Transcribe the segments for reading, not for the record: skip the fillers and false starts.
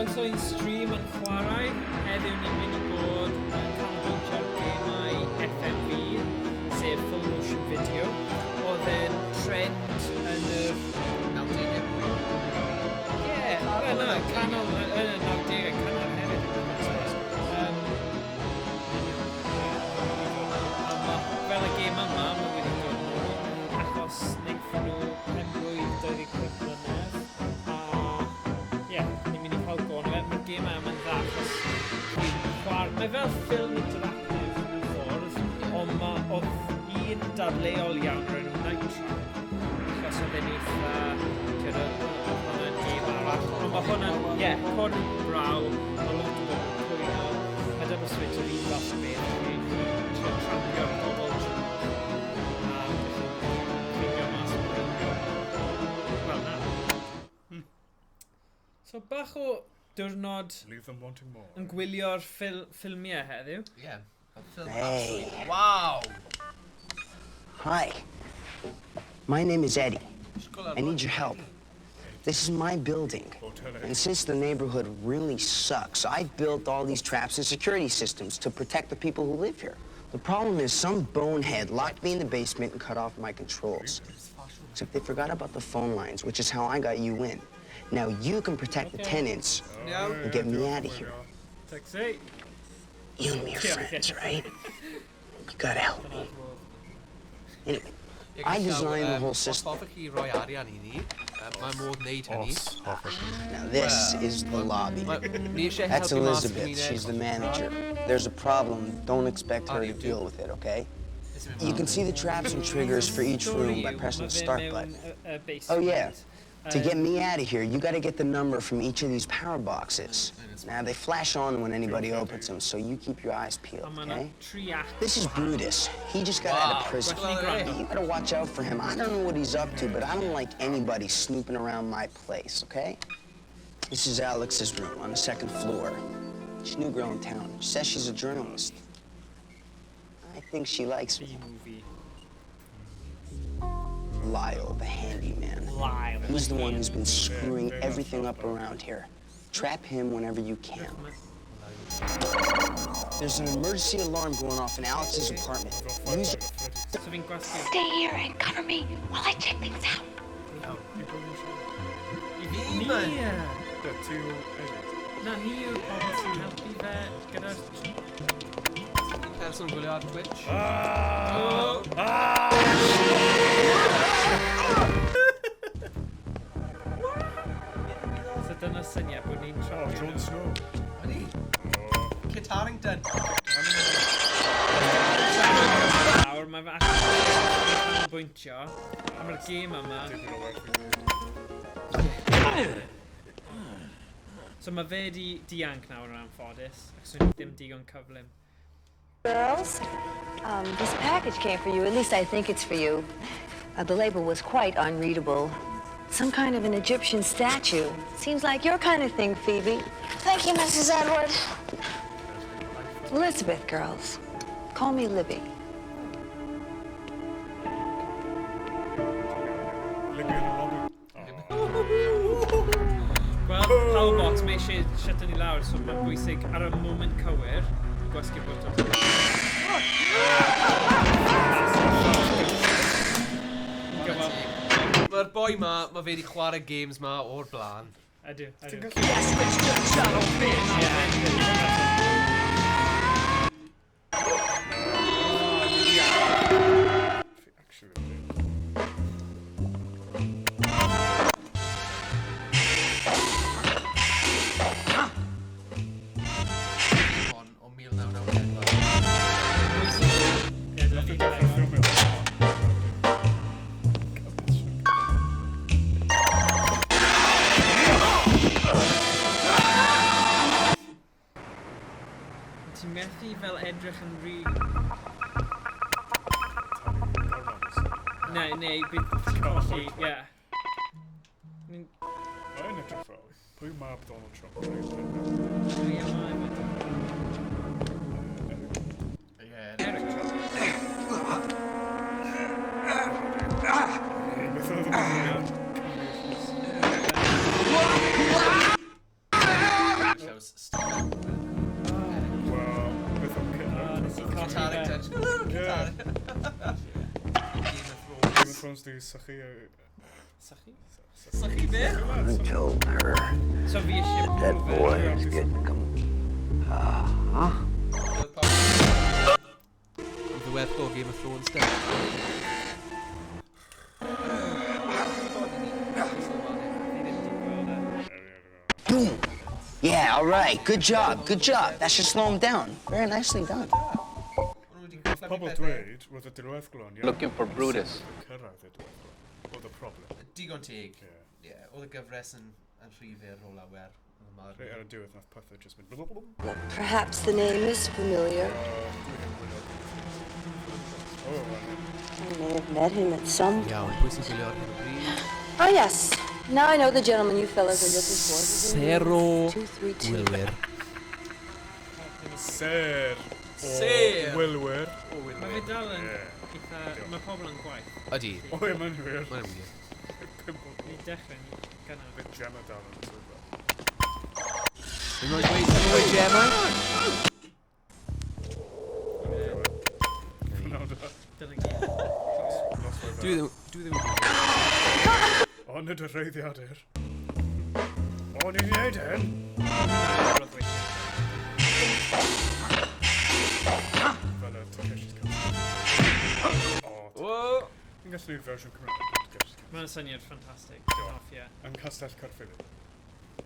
Croeso i'n stream yn chwarae. Heddiw ni'n mynd i bod yn canolbwyntio ar gemau FMV, sef full motion video. Oedd e'n trend yn yr 90au. Ie, canol yn y 90au, canol hefyd. Fel y gêm yma, mae wedi dod nôl, achos wnaethon nhw penblwydd 25 mlynedd. Ni'n mynd i cael go na fe. Mae'r gêm yma'n dda, achos mae fel ffilm interactive yn ffordd, ond oedd un dadleuol iawn o'r enw YnChwarae, achos oedd e'n eitha hwnna'n gêm arall. Ond mae hwnna'n, hwn yn braw, mae lot o bobl yn cwyno, mae Double Switch yr un fath o beth, dwi'n trampio'r bobl a ffeindio mas o ffeindio. Wel na. So bach o diwrnod yn gwylio'r ffilmiau heddiw. Yeah. Hey. Wow. Hi. My name is Eddie. I need your help. This is my building. And since the neighborhood really sucks, I built all these traps and security systems to protect the people who live here. The problem is some bonehead locked me in the basement and cut off my controls. Except they forgot about the phone lines, which is how I got you in. Now you can protect the tenants and get me out of here. You and me are friends, right? You gotta help me. Anyway, I designed the whole system. Now this is the lobby. That's Elizabeth, she's the manager. There's a problem, don't expect her to deal with it, okay? You can see the traps and triggers for each room by pressing the start button. Oh yeah. To get me out of here, you gotta get the number from each of these power boxes. Now, they flash on when anybody opens them, so you keep your eyes peeled, okay? This is Brutus. He just got out of prison. You gotta watch out for him. I don't know what he's up to, but I don't like anybody snooping around my place, okay? This is Alex's room on the second floor. She's a new girl in town. She says she's a journalist. I think she likes me. Lyle, the handyman. He's the one who's been screwing everything up around here. Trap him whenever you can. There's an emergency alarm going off in Alex's apartment. Stay here and cover me while I check things out. Na ni yw'r pobl sy'n helpu fe gyda'r... Person gwylio ar Twitch. So dyna syniad bod ni'n troi. Jon Snow. Ydy? Kit Harington. Nawr, mae fe actually yn bwyntio. A mae'r gêm yma... So mae fe di dianc nawr yn anffodus, ac swn i ddim digon cyflym. Girls, this package came for you. At least I think it's for you. The label was quite unreadable. Some kind of an Egyptian statue. Seems like your kind of thing, Phoebe. Thank you, Mrs. Edward. Elizabeth, girls. Call me Libby. Wel, Powerbox, mae eisiau shut ni lawr, so mae'n bwysig ar y moment cywir, gwasgu'r bwtwm. Mae'r boi ma, mae fe wedi chwarae games ma o'r blaen. Ydw. Ti'n methu fel edrych yn Neu, bydd ti'n colli, ie. Mae'n edrych fel. Pwy mab Donald Trump? Ie, mae Eric Trump. Beth oedd yn Guitar extension. Guitar. Game of Thrones di sychu... Sychu be? I told her So fi eisiau that prove boy it. is getting The werth go Game of Thrones then. Boom! Yeah, all right. Good job. Good job. That should slow him down. Very nicely done. Pobl dweud, roedd y dirwedd glon... Looking for Brutus. Cyrraedd y dirwedd glon. Oedd y problem. Digon teg. Ie, oedd y gyfres yn rhifau rôl awer. Rhaid ar y diwedd nath pethau just mynd... Perhaps the name is familiar. I may have met him at some point. Iawn, pwy sy'n gwylio ar hyn o bryd? Oh, yes. Now I know the gentleman you fellas are looking for. Sero 232. Wilwyr. Ser Ser. o Wilwyr. Mae fe dal yn eitha... Mae pobl yn gwaith. Ydi. O, ie, mae'n wir. Mae'n wir. Ni dechrau'n gynnar. Bit Gemma dal yn swyddfa. Yn rhoi Gemma? Dyna gyd. Dwi ddim... O, nid y reiddiadur. O, ni'n neud hyn. Fel y Takeshi's Castle. O, ni'n gallu neud fersiwn Cymraeg. Mae'n syniad ffantastig. Yn Castell Caerphilly.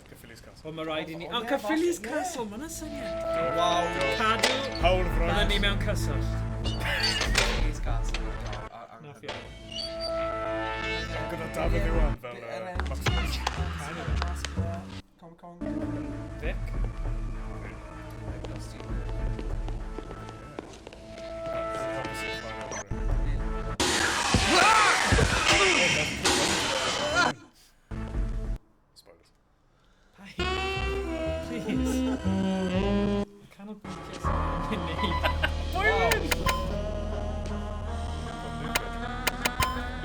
Caerphilly's Castle. O, mae rhaid i ni... O, Caerphilly's Castle, mae'n syniad. Waw. Cadw. Hawl Byddwn fraint. ni mewn cyswllt. Caerphilly's Castle. Mafia. Gyda Dafydd Iwan fel Maximus. Vic? Spoilers. Please. I cannot be just in me.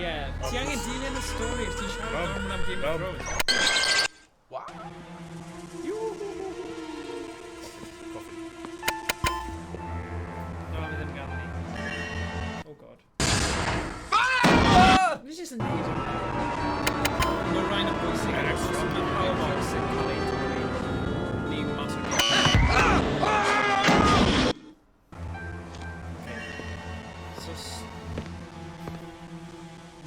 Yeah, ti angen dilyn y stori os ti'n siarad am Game of Thrones. Wow. No, mi ddim gan ni. Oh god. This is yn neud yn Mae rhaid yn bwysig yn ysgrifennu. Mae pawb bwysig yn cael ei dori. Ni mas o'r gêm. So...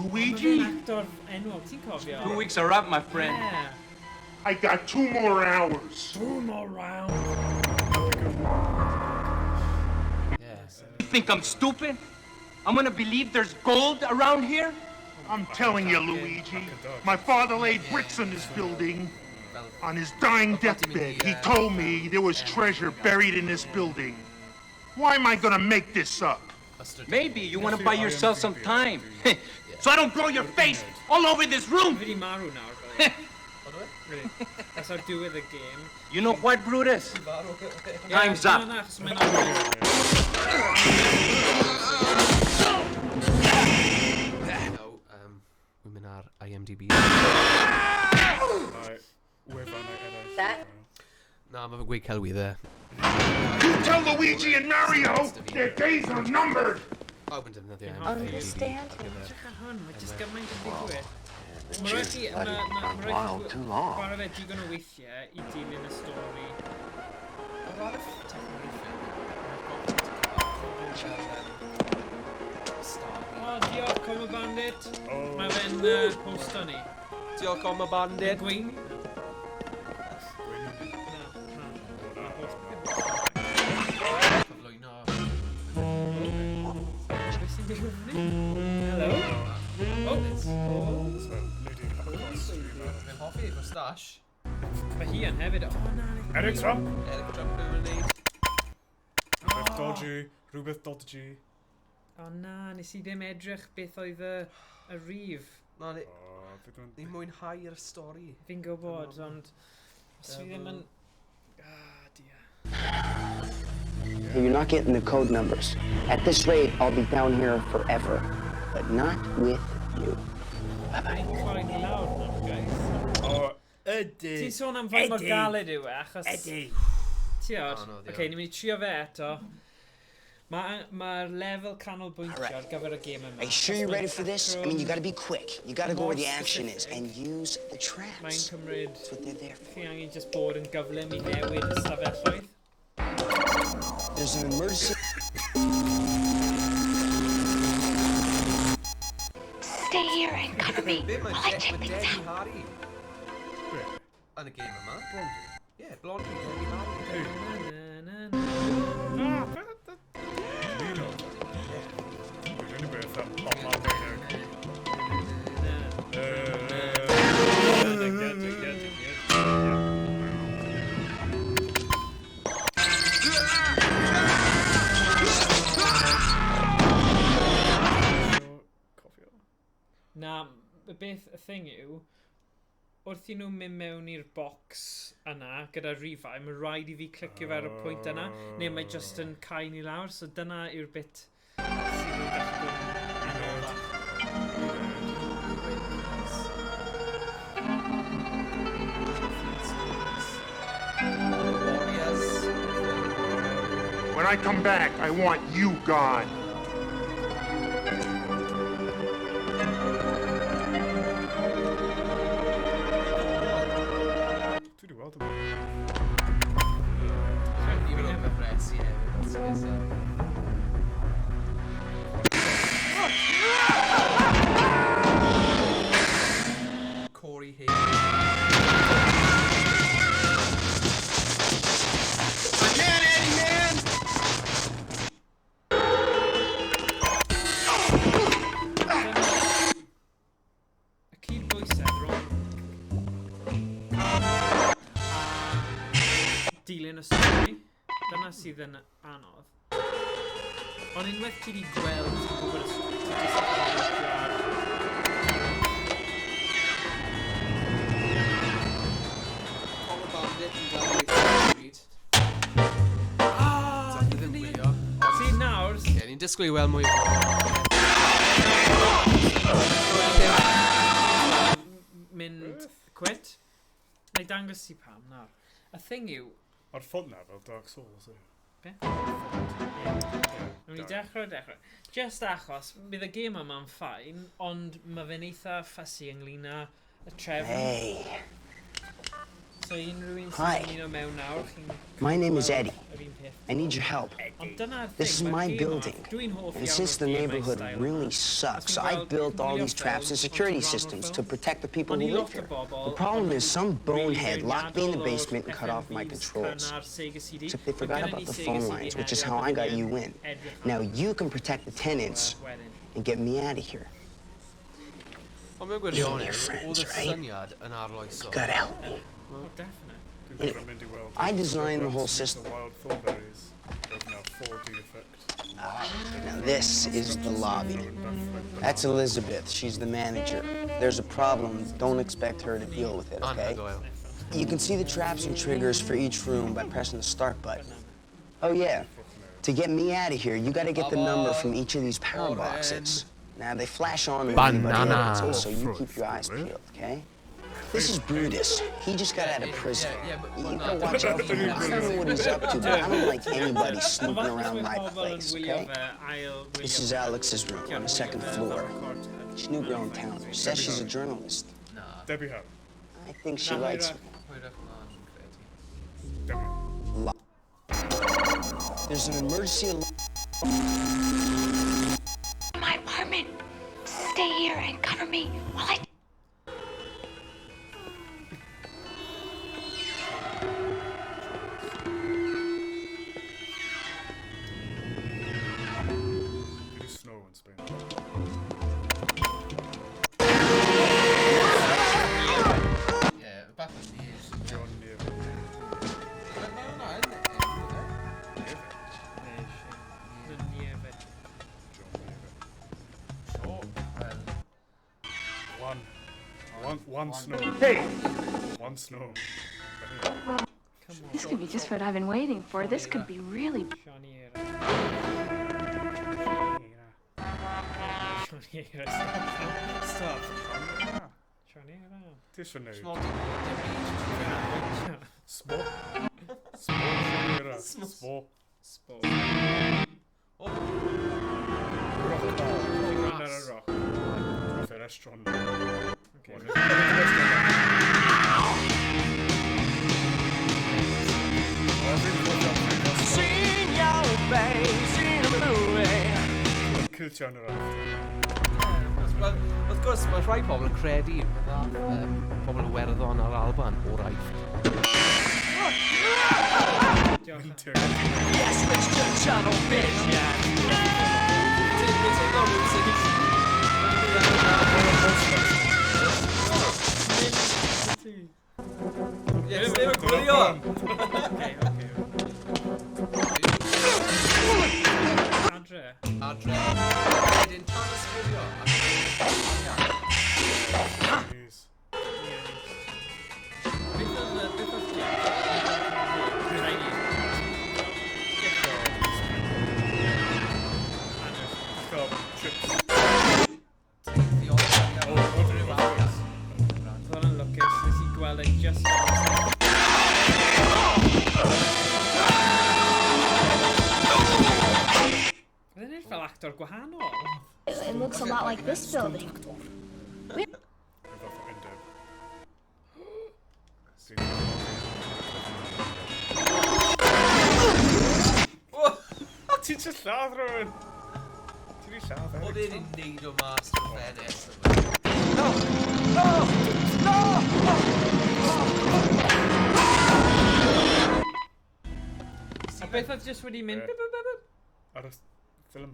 Luigi? Actor enwog, ti'n cofio? 2 weeks are up, my friend. Yeah. I got 2 more hours. 2 more rounds. Yes. Think I'm stupid? I'm gonna believe there's gold around here? I'm telling you, Luigi. My father laid bricks in this building. On his dying deathbed, he told me there was treasure buried in this building. Why am I gonna make this up? Maybe you wanna buy yourself some time. So I don't blow your face all over this room. Fi di marw nawr, really. That's how do with the game. You know what, Brutus? Time's up. No, achos mae'n Wy'n mynd ar IMDb. Wefan neu eraill. That? Na, mae fe'n gweud celwyddau. You tell Luigi and Mario their days are numbered. Pawb yn defnyddio Understand? edrych ar hwn, mae jyst gymaint yn digwydd. Mae rhaid i... Chwarae fe digon o weithiau i dilyn y stori. O, diolch, Coma Bandit. Mae fe'n posto ni. Diolch Coma Bandit. Gwyn? Cyflwyno. Beth sy'n digwydd ni? Hello? Oh, Fe'n hoffi, moustache. mae hi yn hefyd. O, na, Eric Trump. Eric Trump yn wneud. Rhywbeth dodgy. O na, nes i ddim edrych beth oedd y rif. Na, ni'n mwynhau'r stori. Fi'n gwybod, ond... Os fi ddim yn... Ah, dia. You're not getting the code numbers. At this rate, I'll be down here forever. But not with you. Bye-bye. Ni'n cloi ni lawr nawr, guys. O, ydy. Ti'n sôn am faint mor galed yw e, achos... Ydy. Tiod, oce, ni'n mynd i trio fe eto. Mae'r lefel canolbwyntio ar gyfer y gêm yma. Are you sure you're ready for this? I mean, you gotta be quick. You gotta go where the action is and use the traps. Mae'n cymryd... That's what they're there for. Chi angen just bod yn gyflym I newid y stafelloedd. There's an emergency... Stay here and cover me while I check things out. And a game yma? Yeah, Blondie, Debbie Harry. Na, y beth y thing yw, wrth I nhw mynd mewn i'r bocs yna gyda rifau, mae rhaid I fi clicio fe ar y pwynt yna, neu mae just yn cael ni lawr, so dyna yw'r bit sydd yn gallu When I come back, I want you gone. Corey Hay. dilyn y stori. Dyna sydd yn anodd. Ond unwaith ti wedi gweld ti'n gwybod y stori, ti jyst yn gwybod See, nawr... Ie, ni'n disgwyl I weld mwy. Mynd quit. Neu dangos ti pam, nawr. Y thing yw... Ar ffont na fel Dark Souls, yw. Be? Nw'n I dechrau. Just achos, bydd y gêm yma'n ffain, ond mae fe'n eitha ffasi ynglyn â y trefn. Hey. So unrhyw un Hi. sy'n ymuno mewn nawr, chi'n... My name is Eddie. yr un peth. I need your help. Ond dyna'r thing, This is my mae'r gêm building, dwi'n hoff and iawn since the o'r gemau neighborhood style really yma. sucks, Os I ti'n built all gweld these traps and security ffilms, systems ffilms, to protect the people who Ond I live lot o here. bobl, The problem is some really bonehead locked me in the beirniadol basement and o'r cut off my FMVs controls. cynnar Sega CD. Except they forgot Mae about gennym the ni phone Sega lines, CD which is hefyd, how I got byddwn you ni'n in. edrych ar Now you can protect the tenants wedyn. and get me out of here. Ond mewn You and gwirionedd, your friends, oedd y right? syniad yn arloesol. Gotta help me. Oh, definitely. Dwi'n gwybod mynd I weld. I designed the whole The system. wild thornberries. There's now 4D effect. Now this is the lobby. That's Elizabeth. She's the manager. There's a problem. Don't expect her to deal with it, okay? Anhygoel. You can see the traps and triggers for each room by pressing the start button. Oh yeah, to get me out of here, you gotta get the number from each of these power boxes. Now they flash on when anybody opens, so you keep your eyes peeled, okay? This is Brutus. He just got out of prison. You gotta watch out for him. I don't know what he's up to, but I don't like anybody snooping around my place, okay? This is Alex's room on the second floor. She's new girl in town. Says she's a journalist. Debbie Harry. I think she likes me. Debbie. There's an emergency alarm. My apartment. Stay here and cover me while I... It is snow in Spain. Ie, bach yn news. John Neal. One snow. Hey! One snow. This could be just what I've been waiting for. This could be really... Stop. Tisha nu. Små Små. Små. Små. Spår. Åh, restaurant. Okay. Seen your face in a movie. Culture ar Wel, wrth gwrs, mae rhai pobl yn credu pobl yn werddon ar Alban o Raif. Yes, Mr. Tunnel Vision. Yes, ddim yn gwylio! Okay. Adre. Adre. Wedyn, tan ysgrifio. Please. Beth oedd Chinese? Stop. Chips. Oedd yn lwcus, nes I gweld e just Oedd e'n fel actor gwahanol. It looks a lot like this building. Ti'n just lladd rhywun? Ti'n ei lladd Oedd Eric? e'n neud o mas o'r ffenest. A beth oedd just wedi mynd? Ar y ffilm.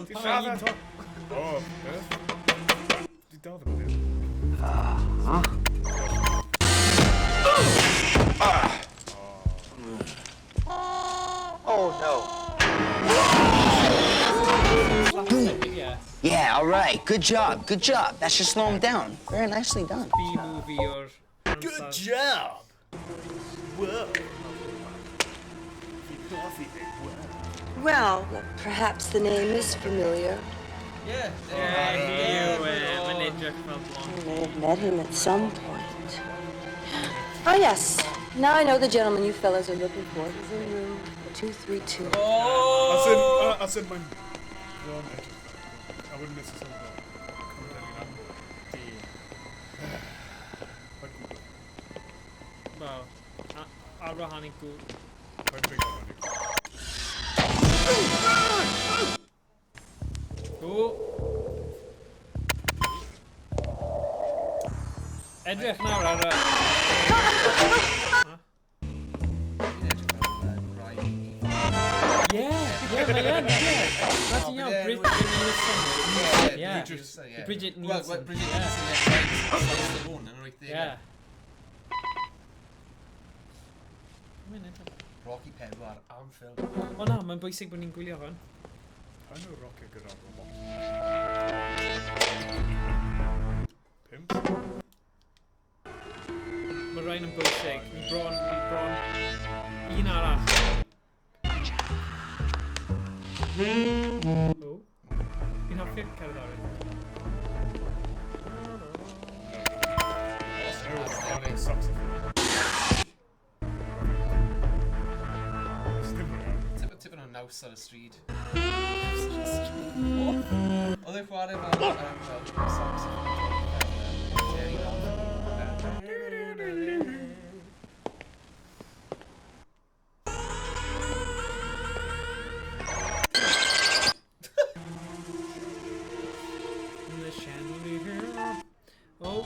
Ti'n lladd eto? O, beth? Di dal ddim yn Oh no. Yeah, all right. Good job. Good job. That should slow him down. Very nicely done. B-movie o'r... Good job! Whoa! Well, perhaps the name is familiar. Yeah. Mae'n edrych fel blond. You may have met him at some point. Oh, yes. Now I know the gentleman you fellas are looking for. He's in room 232. Oh! As in mae'n bron edrych. I wouldn't necessarily know. Wel, ar wahan I gwr. Mae'n big on hynny. O! Edrych nawr ar y... Ie, mae yn, ie. That's iawn, Bridget Nielsen. Ie. Bridget Nielsen. Well, Bridget Nielsen, Ie. Rocky Pedwar am ffilm. O na, mae'n bwysig bod ni'n gwylio hwn. I know Rocket gyda robot. Pimp? Mae rhain yn bwysig. Mi bron. Un arall. O. Fi'n hoffi'r cerddoriaeth. Tipyn o naws ar y stryd. Oedd e'n chwarae fel saxophone. Jerry In the chandelier. Oh.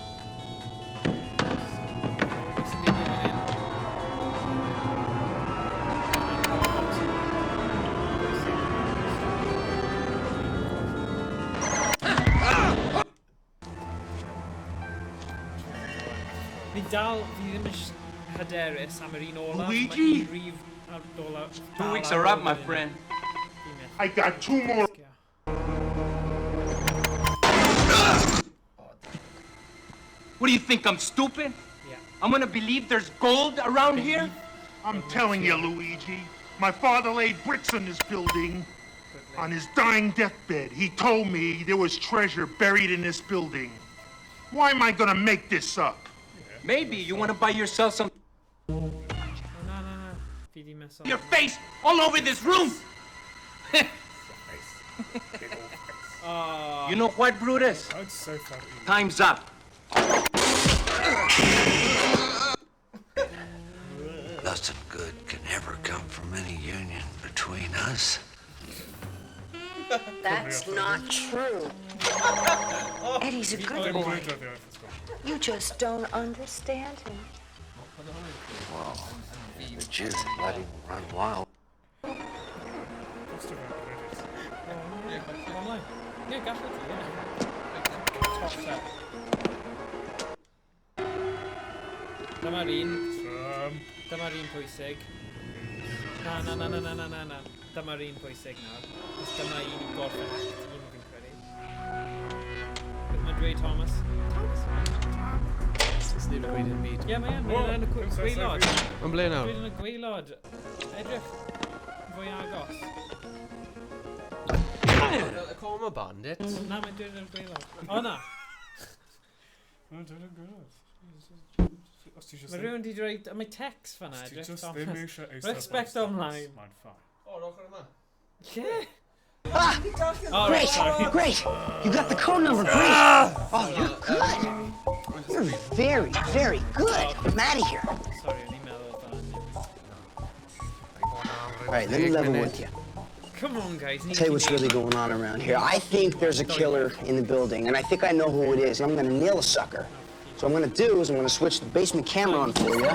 Fi ddim yn hyderus am yr un olaf. Luigi? Mae un rhif ar olaf. 2 weeks are up, my friend. I got 2 more. What do you think, I'm stupid? Yeah. I'm gonna believe there's gold around here? I'm telling you, Luigi. My father laid bricks in this building. On his dying deathbed, he told me there was treasure buried in this building. Why am I gonna make this up? Maybe you wanna buy yourself some... No. Fi di mess up. Your face all over this room! You know what, Brutus? That's so funny. Time's up. Nothing good can ever come from any union between us. That's not true. Eddie's a good boy. You just don't understand him. Well, but you let him run wild. Dyma'r un pwysig. Na. Dyma'r un pwysig nawr. Dyma un I gorffen act 1 fi'n credu. Beth mae'n dweud, Thomas? It's near the great meat. Ie, mae'n yn y gweilod. Mae'n ble nawr? Mae'n yn y gweilod. Edrych fwy agos. Y coma bandit? Na, mae'n dweud yn y gweilod. O, na. Mae'n dweud yn gweilod. Mae rhywun wedi dweud, mae text fanna edrych, Just Thomas. ddim eisiau eistedd Respect online. Mae'n ffain. O'r ochr yma? Yeah. Great! You got the code number, great! Oh, you're good! You're very, very good! I'm out of here. Sorry, o'n i'n meddwl fanna. Alright, let me level with you. Come on, guys. I'll tell you what's really going on around here. I think there's a killer in the building, and I think I know who it is, and I'm gonna nail a sucker. So what I'm gonna do is I'm gonna switch the basement camera on for you.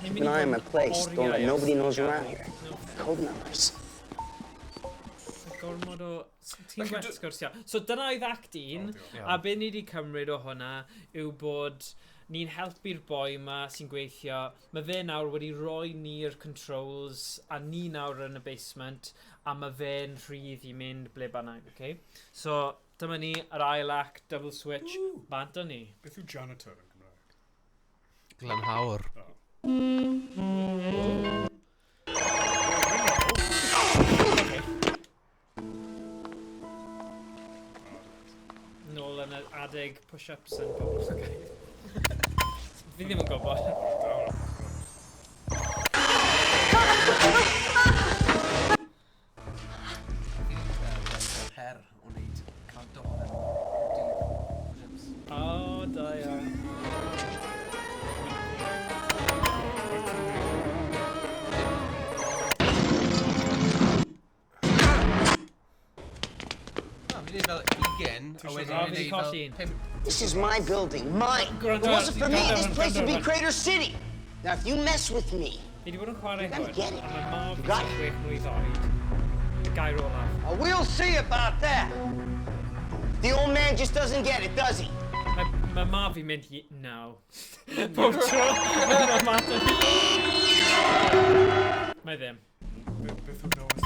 Keep an eye on my place. Don't let nobody knows around here. Code numbers. Gormod o... Ti'n gweld sgwrsio. So dyna oedd act 1, a be ni wedi cymryd o hwnna yw bod ni'n helpu'r boi yma sy'n gweithio. Mae fe nawr wedi rhoi ni'r controls, a ni nawr yn y basement, a mae fe'n rhydd I mynd ble bynnag, okay? So dyma ni, yr ail act, double switch, bant o ni. Beth yw janitor yn Cymraeg? Glenhawr. Nôl yn y adeg push-ups yn pobl. Fi ddim yn gwybod. Her o wneud canto. O, da iawn. This is my building, mine. If it wasn't for me, this place would be Crater City. Now, if you mess with me, Fi wedi bod yn chwarae gotta hwn, get it. a mae mab You fi got sy'n it. 6 mlwydd oed. Y gair olaf. We'll see about that. The old man just doesn't get it, does he? Mae mab fi'n mynd, no. Pob tro, mae'n ymateb. Mae ddim. Beth yw Noah's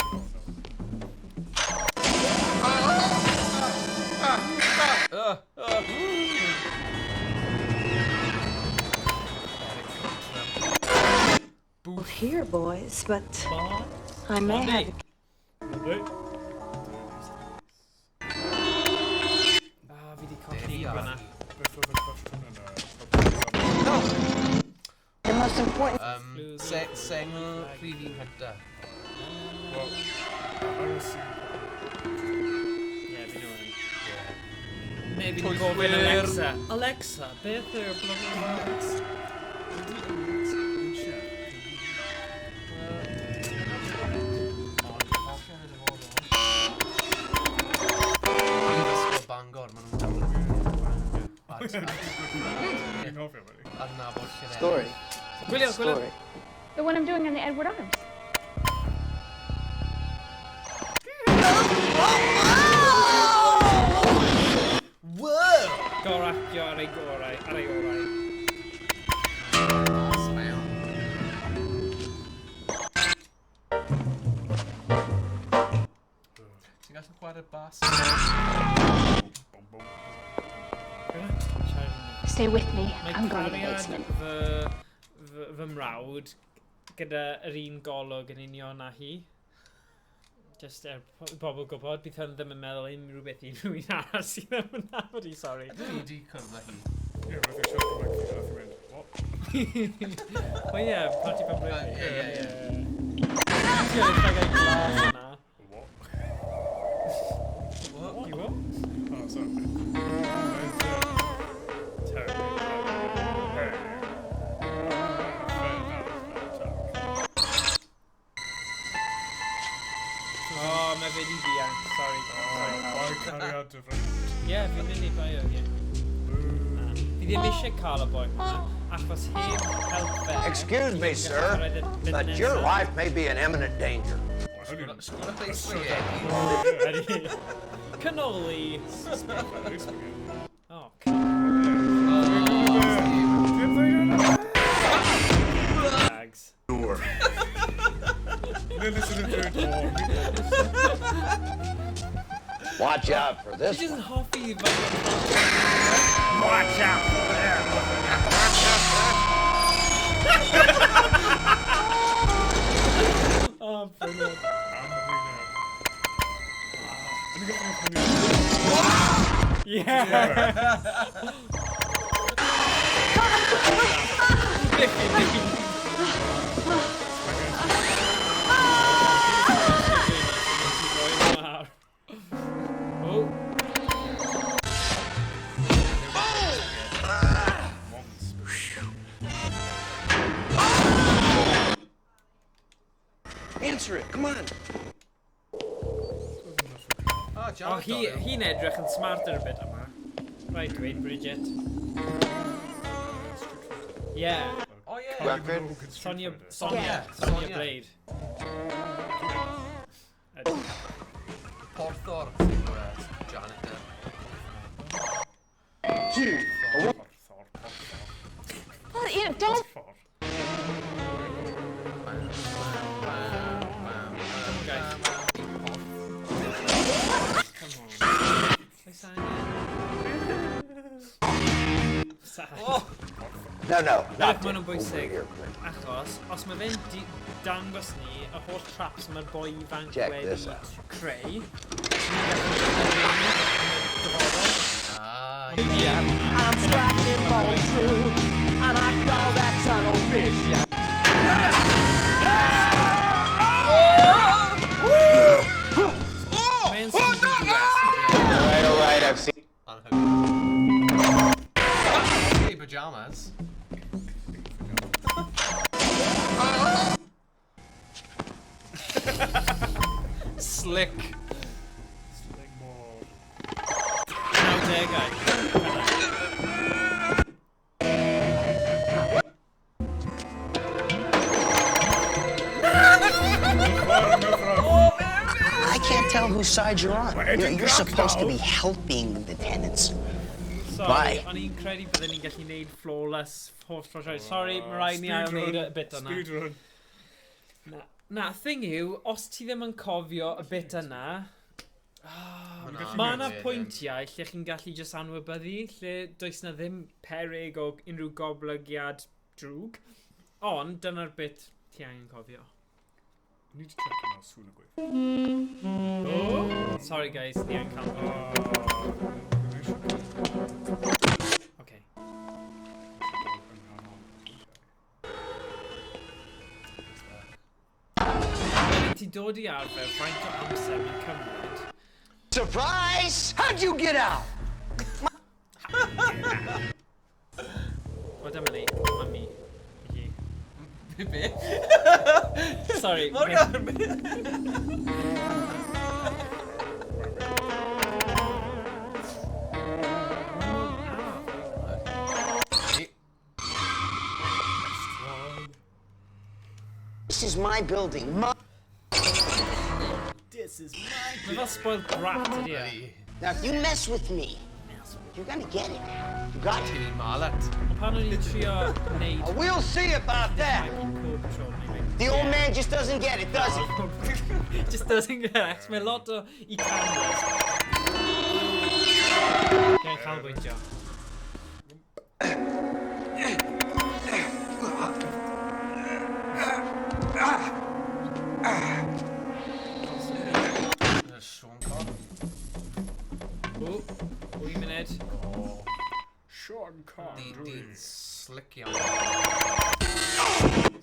Well, here, boys, but I may have... Fi wedi colli hwnna. Beth oedd y cwestiwn yna? The most important... Seng prif un hynta. Wel, ar y sy'n... Ie, fi nhw'n. Neu fi'n gofyn Alexa. Alexa, beth yw'r blogger? Bangor, maen nhw'n damlo. Story. Gwylio. Story. The one I'm doing on the Edward Arms. Whoa! Goractio ar ei gorau. Ti'n gallu chwarae bas? Stay with me. I'm going to the basement. Fy mrawd gyda yr un golwg yn union a hi. Just bobl gwybod, bydd hwn ddim yn meddwl unrhyw beth I rhywun arall sydd ddim yn nabod I, sorry. Fi di cwrdd â hi. Ie, roedd e'n siarad Cymraeg fi, nath I mynd, what? O ie, party pamblwyd. Ie. Ti'n gwneud llagau glas yna. What? What? fyd I fi, sorry. Bai cariad y front. Ie, fi'n mynd I bai o, ie. Fi ddim eisiau cael y boi hwnna, achos heb help fe. Excuse me, sir, but your life may be in imminent danger. Cannoli. Oh, bags. Door. Watch out for this. She isn't hoffi, but... Watch out for that. Oh, brilliant. Yeah. Answer it, come on. Oh, hi'n edrych yn smarter a bit yma. Right, dweud Bridget. Yeah. Oh yeah. Sonia Blade. Porthor. Janet. Well, you know, don't. No, Mae nhw'n bwysig, achos os mae fe'n dangos ni y holl traps mae'r boi ifanc wedi creu, I'm striking for true, and I call that tunnel vision. Alright, I've seen. Pajamas. Slick. Slick more. How dare guy. I can't tell whose side you're on. You're supposed to be helping the tenants. Sorry, o'n i'n credu byddwn ni'n gallu neud flawless horse project. Sorry, mae rhaid ni ail neud y bit yna. Speedrun. Na, thing yw, os ti ddim yn cofio y bit yna, mae yna pwyntiau lle chi'n gallu just anwybyddu, lle does na ddim peryg o unrhyw goblygiad drwg, ond dyna'r bit ti angen cofio. I need to check him out sooner, quick. Oh, sorry guys, ni angen cael. Okay. Ti dod I arfer faint o amser mae'n cymryd. Surprise! How'd you get out? O, dyma ni. Mami. Be? Sorry. This is my building. This is my Mae fel spoiled brat ydi e. Now, if you mess with me, you're gonna get it. You got it. Pan o'n i'n trio neud... We'll see about that. The old man just doesn't get it, does he? Just doesn't get it. Mae lot o I cameras. Gan canolbwyntio. Wy'n munud. Sean Connery. Slick iawn.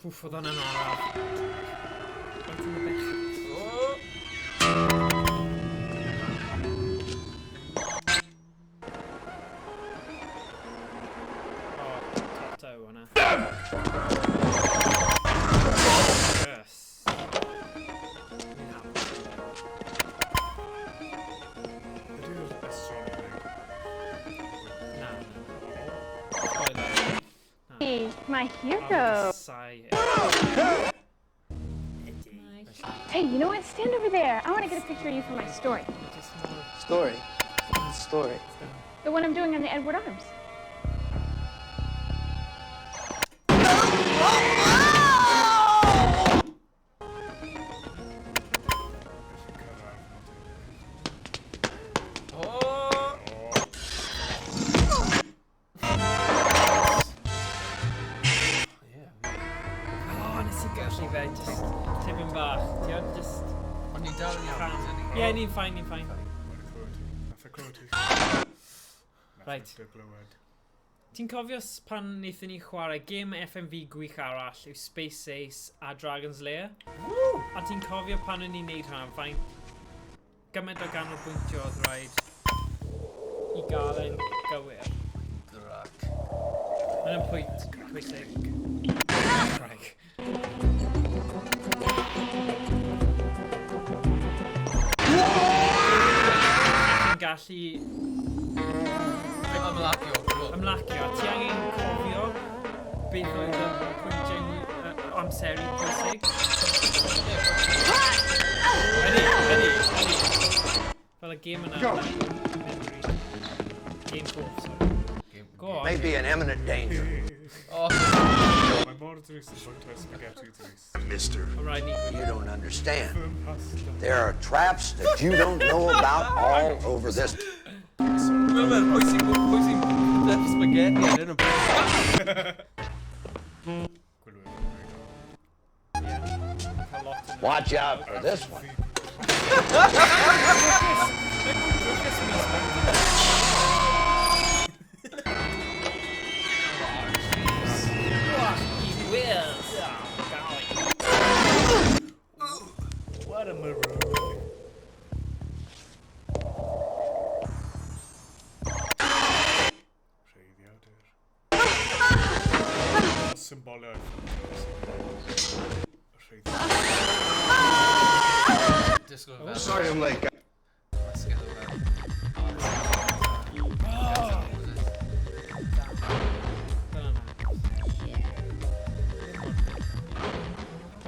Wff, oedd hwnna'n araf. Faint yn y bech. Tato hwnna. Yes. my hero. Hey, you know what? Stand over there. I want to get a picture of you for my story. Story? Story? The one I'm doing on the Edward Arms. Yeah, ni'n fine. Right. Ti'n cofio pan wnaethon ni chwarae gêm FMV gwych arall yw Space Ace a Dragon's Lair? A ti'n cofio pan o'n ni'n neud hwnna, fain gymaint o ganolbwyntio oedd rhaid i gael e'n gywir. Mae'n pwynt pwysig. Craig. Gallu ymlacio. Ti angen cofio beth oedd y pwyntiau amseru pwysig. Ydy. Fel y gêm yna. Game cool, sorry. Go on. May be an imminent danger. My mor drws yn fwynt o'r spaghetti drws. Mister, you don't understand. There are traps that you don't know about all over this. Remember, pwysig spaghetti yn y Watch out for this one. What a maroon. Symbolic. Sorry I'm late.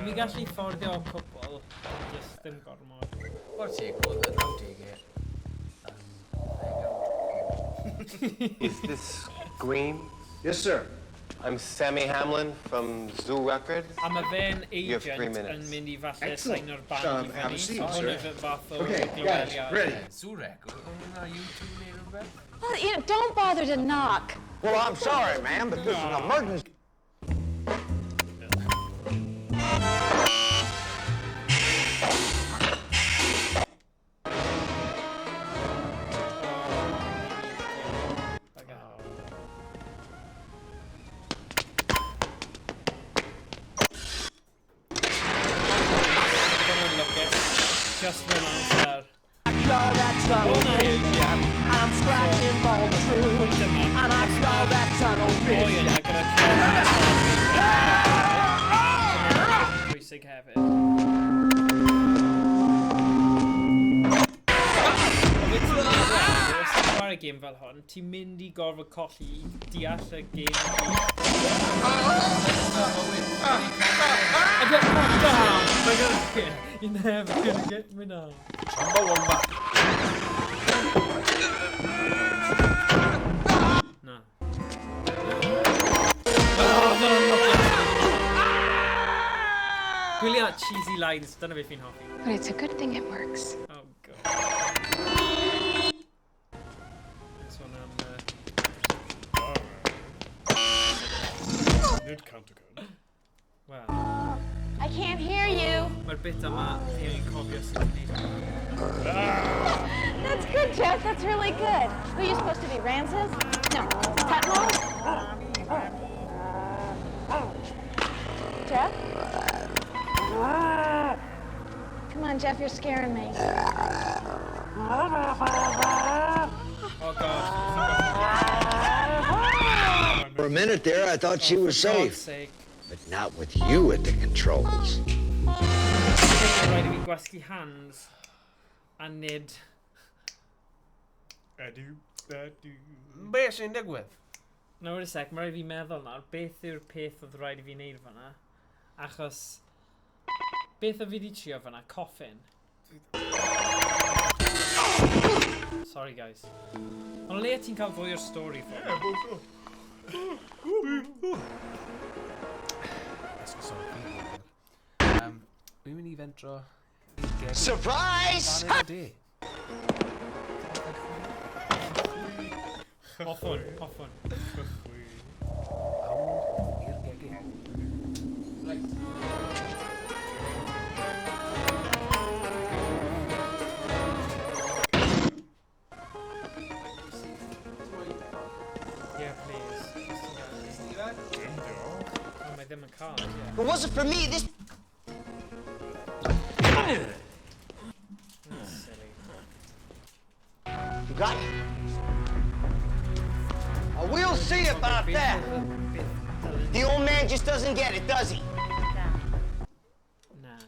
Mi gallu fforddio o cwbl, jyst dim gormod. What's it called? How do you get? Is this Green? Yes, sir. I'm Sammy Hamlin from Zoo Records. Am y fe'n You have 3 agent minutes. yn mynd I falle Excellent. sign o'r band I Have a fyny. seat, So hwn sir. yw fy fath o Okay, guys, glyweliad. ready? Cymraeg. Are you two later, Beth? Well, you know, don't bother to knock. Well, I'm sorry, ma'am, but this is an emergency. Just for an answer. I'm striking for the truth, and I saw that tunnel vision. Pwysig hefyd. Os ti'n chwarae gêm fel hon, ti'n mynd I gorfod colli I deall y gêm. I get knocked down! You're never gonna get me down. No. Gwylio cheesy lines, dyna beth fi'n hoffi. But it's a good thing it works. Oh god. This one Nid countergun. Well. I can't hear you. Mae'r bit yma fi'n cofio sy'n gwneud. That's good, Jeff. That's really good. Who are you supposed to be, Ramses? No, Tutmos? Jeff? Come on, Jeff, you're scaring me. Oh god. For a minute there, I thought she was For God's safe. sake. But not with you at the controls. Rhaid I fi gwasgu hands a nid. Edu. Be sy'n digwydd? Nawr y sec, mae rhaid fi meddwl nawr, beth yw'r peth oedd rhaid i fi wneud fan'na? Achos, beth o fi wedi trio fan'na? Coffin. Sorry guys. Ond le ti'n cael fwy o'r stori ffwrdd? Wy'n mynd i fentro... Surprise! Hoffwn, hoffwn. I'r gegin. Yeah, please. Oh, mae ddim yn cael, If it wasn't for me, this... Silly. You got it? We'll see about that. The old man just doesn't get it, does he? Nah.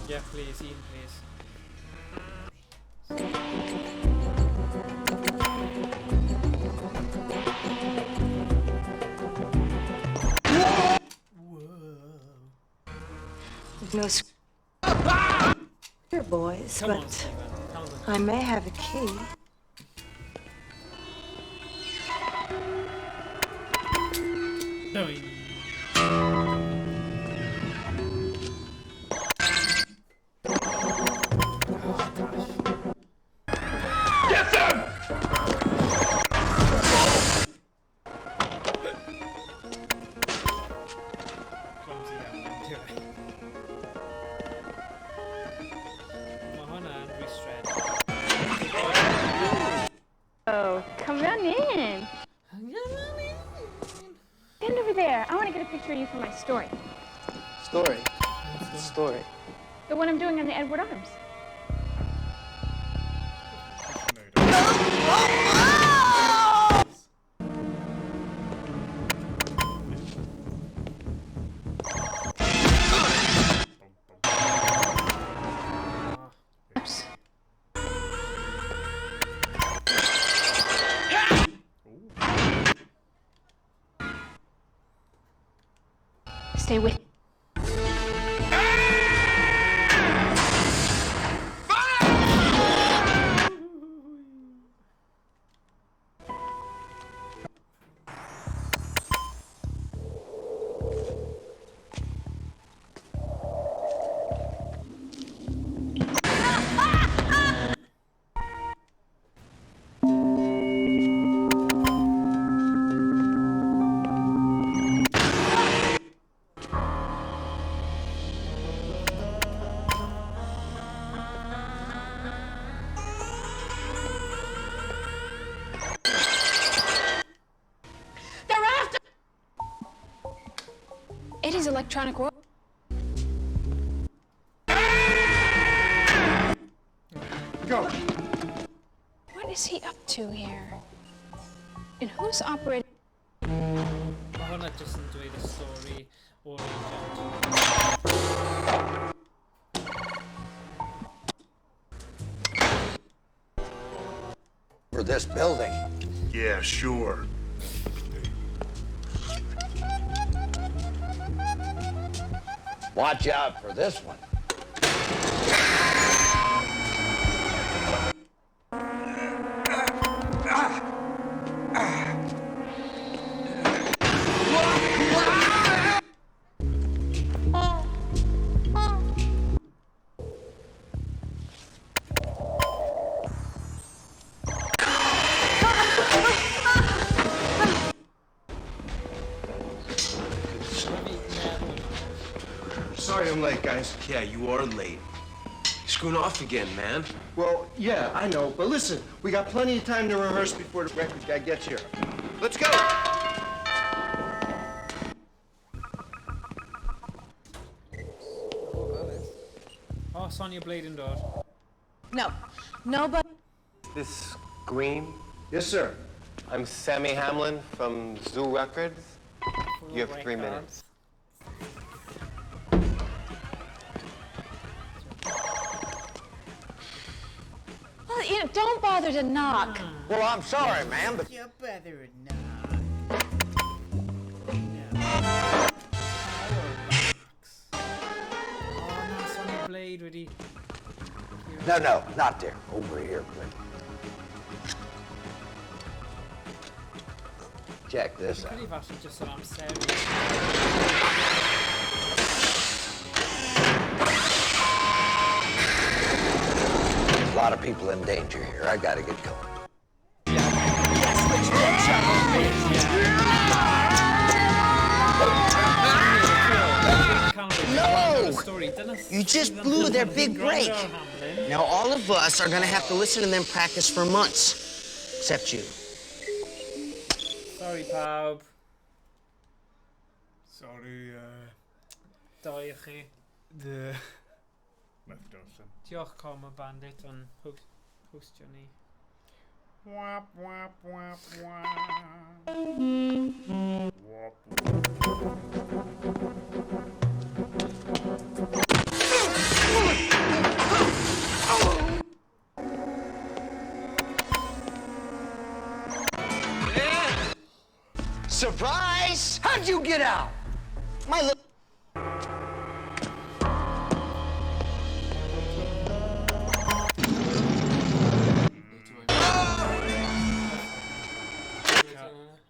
Yeah, please, Ian, please. No here, boys, Come on, but Stephen. Come on. I may have a key. Doing. Get them! Clumsy how I'm doing. Mae hwnna yn rhwystred. Oh, come on in. Stand over there. I want to get a picture of you for my story. Story? Story. The one I'm doing on the Edward Arms. Stay with. Eddie's electronic world. Go. What is he up to here? And who's operating? Mae hwnna jyst yn dweud y stori o'r For this building. Yeah, sure. Watch out for this one. Sorry I'm late, guys. Yeah, you are late. Screwing off again, man. Well, yeah, I know. But listen, we got plenty of time to rehearse before the record guy gets here. Let's go! Oh, Sonia Blade yn dod. No, nobody. This green? Yes, sir. I'm Sammy Hamlin from Zoo Records. You have 3 minutes. Well, you know, don't bother to knock. Well, I'm sorry, ma'am, but... You better not. Blade with the... No, not there. Over here, please. Check this out. Could have actually just said I'm serious. There's a lot of people in danger here. I gotta get going. No! You just blew their big break. Now all of us are gonna have to listen to them practice for months. Except you. Sorry, pawb. Sorry, Dau i chi. Methu darllen. Diolch Coma Bandit on hostio ni. Wap, wap, wap, wap. Wap, Surprise! How'd you get out? My little...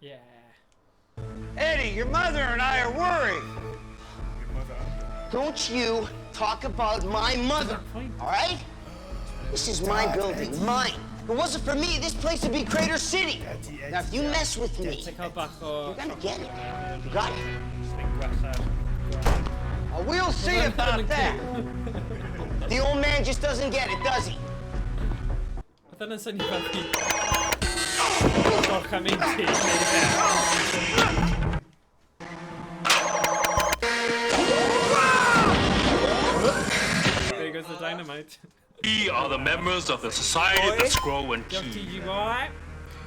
Yeah. Eddie, your mother and I are worried. Don't you talk about my mother, all right? This is my building, mine. If it wasn't for me, this place would be Crater City. Now, if you mess with me, you're gonna get it. You got it? We'll see about that. The old man just doesn't get it, does he? Dyna'n syni fel chi. Gorch am ein ti. There goes the dynamite. We are the members of the society that scroll and Diolch key. TG Boy.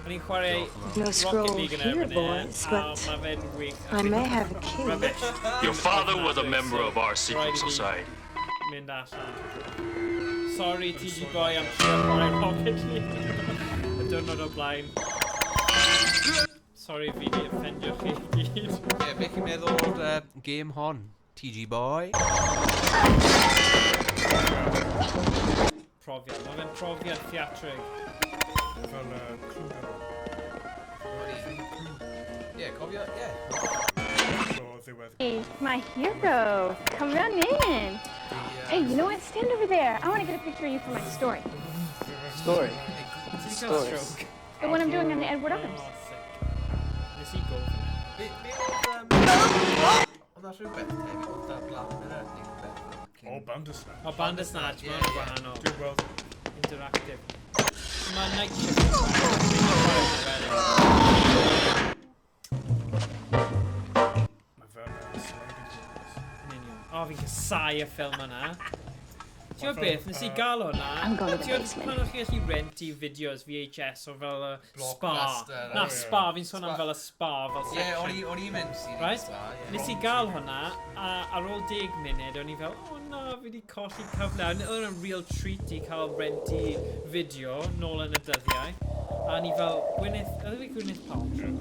O'n i'n chwarae No scroll Rocket League yn here, erbyn boys, but mae fe'n gwych. I may have a key. Rubbish. Your father was a member of our secret society. Mynd allan. Sorry TG Boy, I'm sure chwarae Rocket League. Y diwrnod o blaen. Sorry fi di offendio chi i gyd. Ie, be chi'n meddwl o'r game hon, TG Boy? Profiad, mae fe'n profiad theatrig. Fel clwyd. Ie, cofio, ie. Hey, my hero. Come on in. Hey, you know what? Stand over there. I want to get a picture of you for my story. Story? Story. The one I'm doing on the Edward Arms. Nes i go. Oedd na rhywbeth hefyd, oedd na blan yn yr rhywbeth. O, Bandersnatch. O, Bandersnatch, mae'n gwahanol. Dwi'n gweld. Interactive. Mae Night Shift. O, fi'n casau y ffilm yna. Ti'n beth, nes i gael hwnna? Ti'n pan o'ch chi gallu renti fideos VHS o fel y spa? Na, spa, fi'n sôn am fel y spa, fel section. Ie, o'n i'n mynd sy'n Right? Nes i gael hwnna, a ar ôl 10 munud, o'n i fel, o na, fi wedi colli cyfle. Oedd yn real treat i cael renti fideo nôl yn y dyddiau. A ni fel, Gwyneth, oedd fi Gwyneth Paltrow?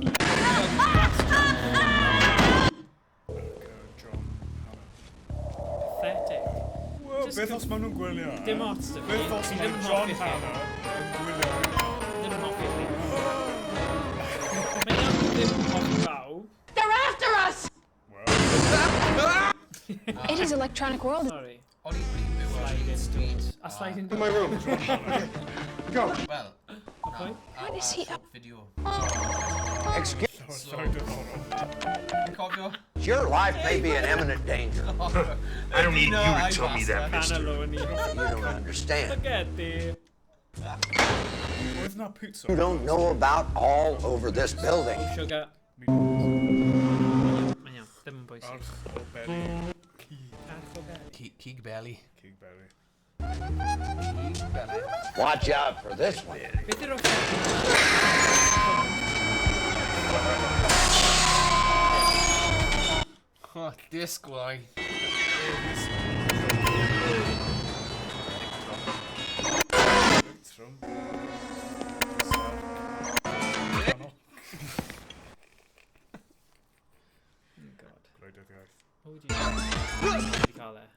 Pathetic. Wel, beth os maen nhw'n gwylio? Dim ots dy fi. Beth os mae John Hannah yn gwylio? Dim hoffi chi. Mae gan ddim hoffi bawb. They're after us! It is electronic world. Sorry. O'n i'n byw A sliding In my room. Go. Well, What is he up? Video. Excuse Cofio? Your life may be in imminent danger. I don't need you to tell me that, mister. You don't understand. Spaghetti. Oedd na pizza? You don't know about all over this building. Sugar. Mae'n iawn, ddim yn bwysig. Arch o belly. Keeg belly. Cig belly. Watch out for this one. Beth yw'r Oh, disgwyl. bathroom. God. Good idea, guys. What would you call that?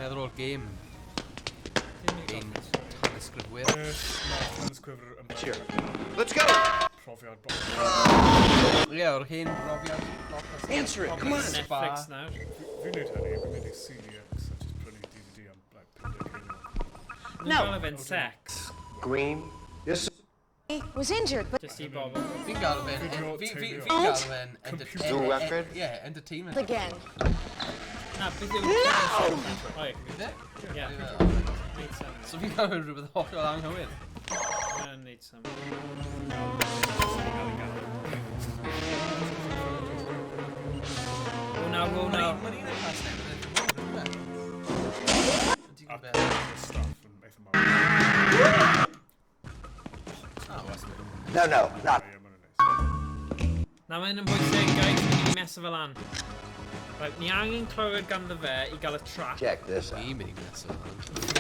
Meddwl o'r game. Game tanysgrifwyr. Tanysgrifwyr yn Sure. Let's go! Profiad Ie, o'r hen brofiad. Answer it, come on! Netflix now. Fi'n neud hynny, fi'n neud CDX, a just prynu DVD am like 50 No. Relevant sex. Green. Yes, sir. He was injured, but Just see Bob. Fi'n gael fe'n... Fi'n gael fe'n... Zoo record? Yeah, entertainment. again. No! Oh, yeah. Yeah. Need some. So fi'n gael fe'n rhywbeth hollol anghywir. I need some. Oh no, oh no. Mae'n un o'r pas nefyd. stuff and make them No, not. Na mae'n yn bwysig, guys, ni wedi meso fel an. Right, ni angen clywed ganddo fe I gael y track. Check this out. Fi'n mynd I meso fel an.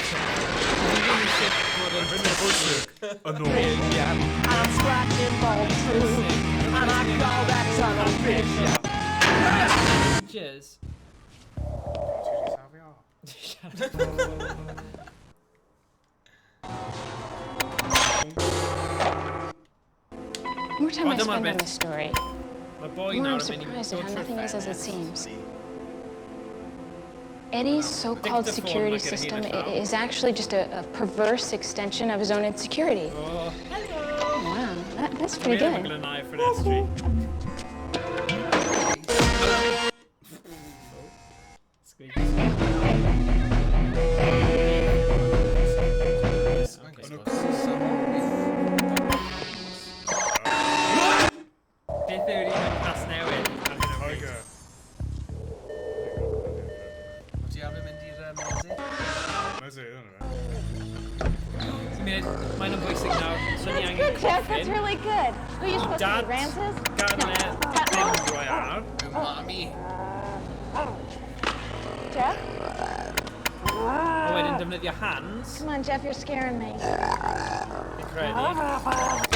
I'm striking ball true, and I call that son of a bitch. Cheers. More time I don't spend on mind this story, My boy more now I'm surprised at how nothing is as it seems. Eddie's so-called security system is actually just a perverse extension of his own insecurity. Oh, Wow, that's pretty good. an eye for that street. Beth yw'r un pas newydd? Ti am mynd i'r mesi? Mesi, yna fe. Mae'n yn bwysig nawr, so ni angen Good, Jeff. coffin. That's really good. Who are you supposed to Dad. be, Ramses? Garner, dim royal. Umami. Jeff? O wedyn defnyddio hands. Come on, Jeff. You're scaring me. Fi'n credu.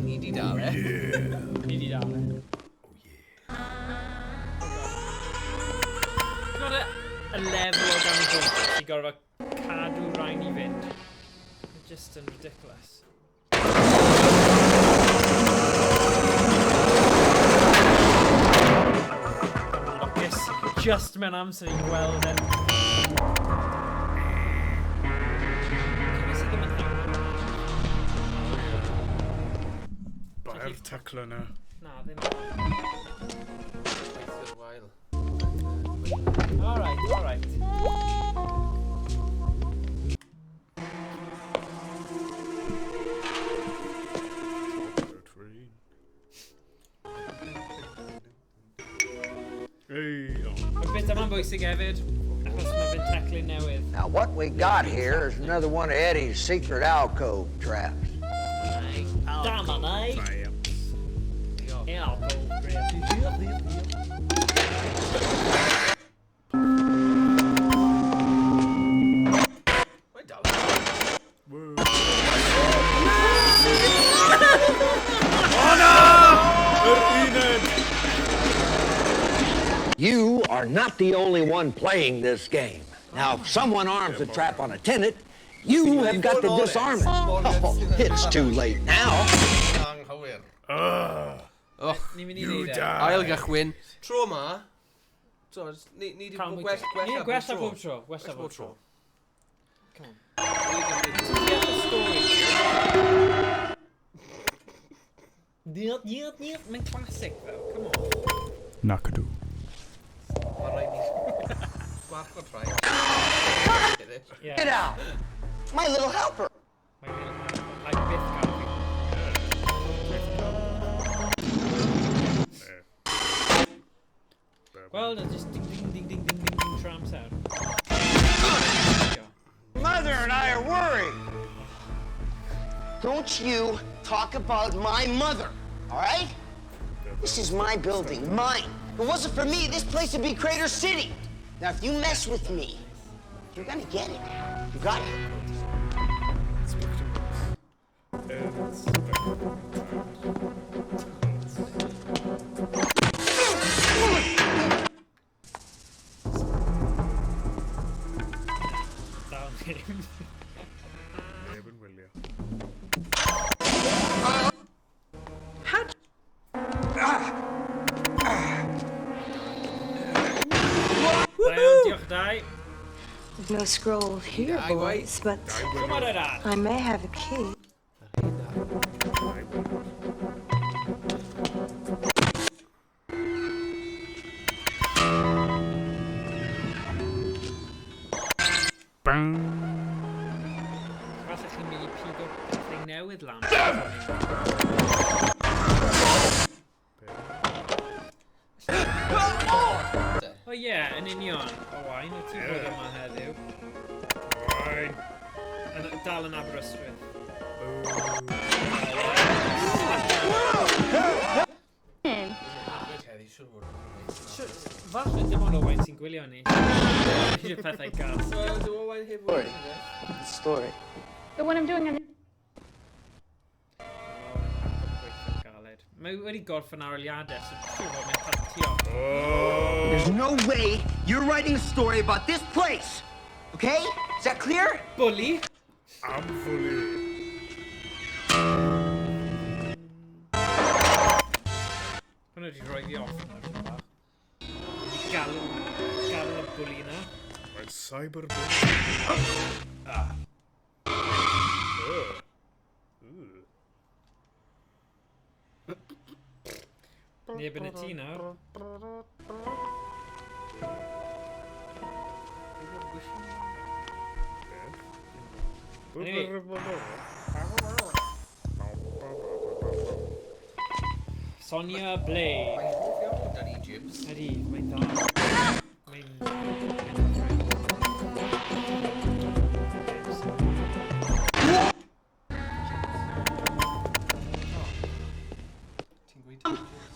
Ni di dal, e? Ni di dal, e? Got a level o gan bwnt I gorfod cadw rhain I fynd. It's just yn ridiculous. Lwcus, just mewn amser I gweld yn... Ba'r taclo na. Na, ddim. Alright, alright. Mae beth yma'n bwysig hefyd, achos mae fe'n teclyn newydd. Now, what we got here is another one of Eddie's secret alcove traps. Damn, eh? You are not the only one playing this game. Now, if someone arms a trap on a tenant, you have got to disarm it. Oh, it's too late now. Anghywir. You die. Ail gychwyn. Tro ma. So, ni di gwella bob tro. Gwella bob tro. Come on. Niet, mae'n classic though, come on. Nakadu. Mae rhaid ni... Gwarchod rhaid. Get out! My little helper! I byth gael Well, just ding trams out. Mother and I are worried! Don't you talk about my mother, all right? This is my building, mine. If it wasn't for me, this place would be Crater City. Now, if you mess with me, you're gonna get it. You got it? There's no scroll here, boys, but I may have a key. Oh yeah, yn union. O wain, o ti'n bod yma heddiw. Wain. Yn dal yn Aberystwyth. Falle dim ond o wain sy'n gwylio ni. Eisiau pethau gas. Story. The one I'm doing on... Mae wedi gorffen aroliadau, so siwr fod mae'n partio. There's no way you're writing a story about this place, okay? Is that clear? Bully. I'm fully. Hwna wedi rhoi fi off. Galw y bully na. Mae'n cyberbully. Neb yn y tŷ nawr. Sonia Blade. Ydy, mae'n dda.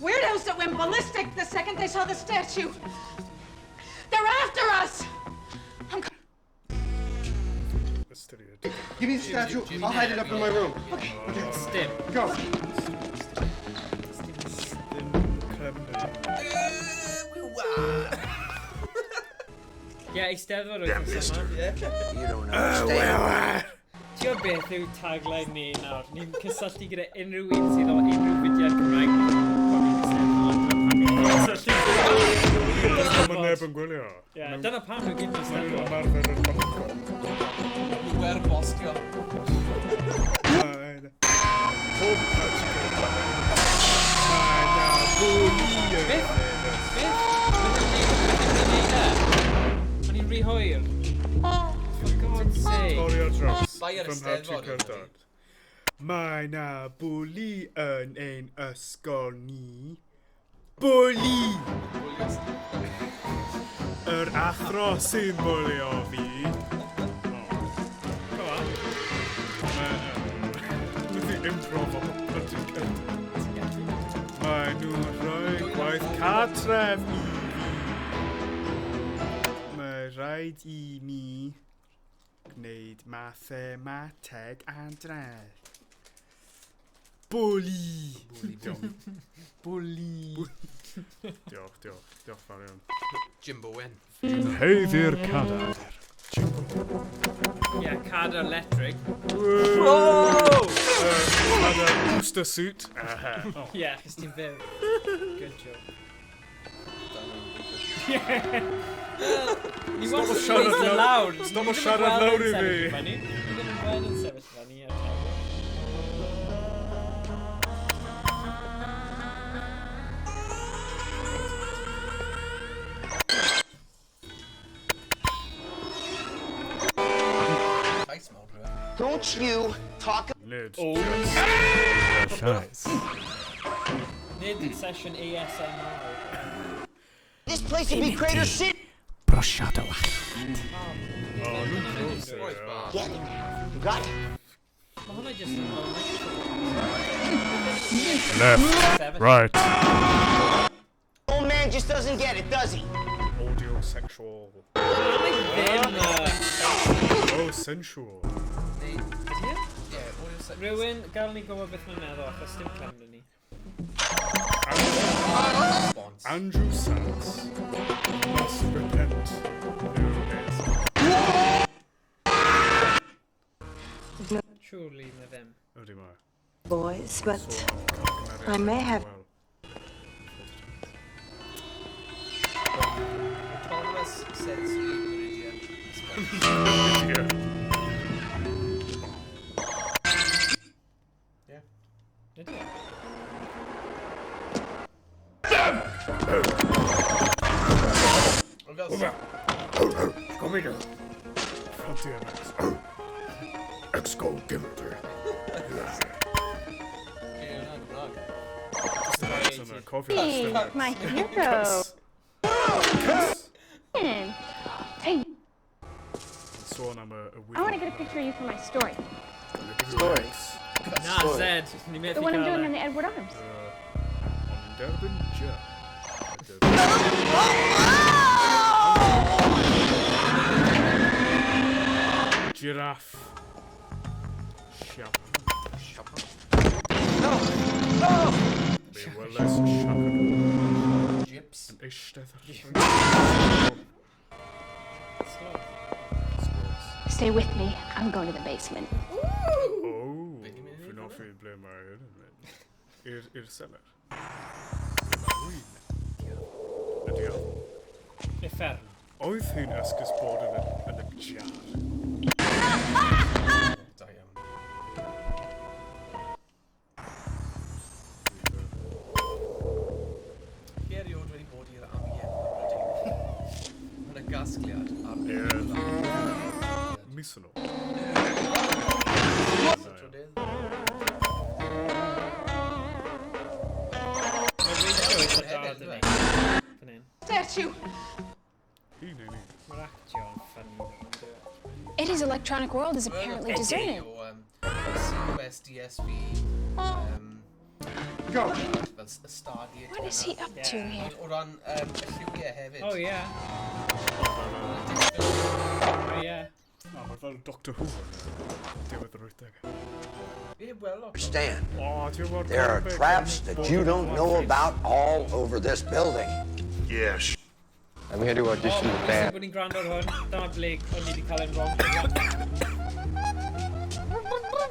Weirdos that went ballistic the second they saw the statue. They're after us! Give me the statue. I'll hide it up in my room. Okay. Stim. Go. Yeah, Eisteddfod oedd yma. You don't understand. Tio beth yw tagline ni nawr? Ni'n cysylltu gyda unrhyw un sydd o unrhyw fidiau Cymraeg. Mae neb yn gwylio. Dyna pam nhw gyd yn Eisteddfod. Mae'n ymarfer yn bacco. Wer bostio. Mae'n... Pob patch. Beth? O'n i'n rhy hwyr. For God's sake. Corio draws. Bai ar Eisteddfod. Mae na bwli yn ein ysgol ni. Bwli! Yr athro sy'n bwlio fi. Go on. Mae improv o bobl. Mae nhw'n rhoi gwaith cartref i fi. Mae rhaid i mi gwneud mathemateg adref. Bwli! Bwli! Diolch fawr iawn. Jimbo Wyn. Heiddi'r cadar. Yeah, cadar electric. Cadar booster suit. Yeah, chys ti'n fyw. Good job. Ni wastad yn gweithio lawr. Stop o siarad lawr i fi. Ni ddim yn gweld yn sefyll fyny. Don't you talk... Nid. Nid session ASMR. This place would be Crater City. Brosiadau allan. Get it. You got it. Mae hwnna just yn Left, right. Old man just doesn't get it, does he? Audio sexual. Oh, sensual. Rhywun, gael ni gwybod beth mae'n meddwl, achos dim clem ni. Andrew Sachs must repent. Surely na ddim. Oh, dim I. Boys, but I may have... Thomas says Yeah. Did you? Come here. Frontier Max. X-Go, give it to her. Hey, my hero. Hey, I want to get a picture of you for my story. Stories? Na, Zed. The one I'm doing on the Edward Arms. Giraffe. Shop. No! Well, let's shop. Gyps. Stay with me. I'm going to the basement. Oh, if you're not feeling blame my head, it's seller. Effer. Oedd hi'n esgusbod yn y jar. Eriod wedi bod i'r amgueddfa Brydyn. Mae'n y gasgliad ar mis yn ôl. Statue! Eddie's electronic world is apparently deserted. COSDSV. Go! What is he up to here? O ran y lliwiau hefyd. Oh, yeah. Oh, yeah. Mae fel Doctor Who. Diwedd yr 80au. Understand. Oh, there are traps that you don't know about all over this building. Yes. I'm here to audition with Dad. Bod ni'n gwrando ar hwn. Dyma Blake, ond ni wedi cael ein wrong.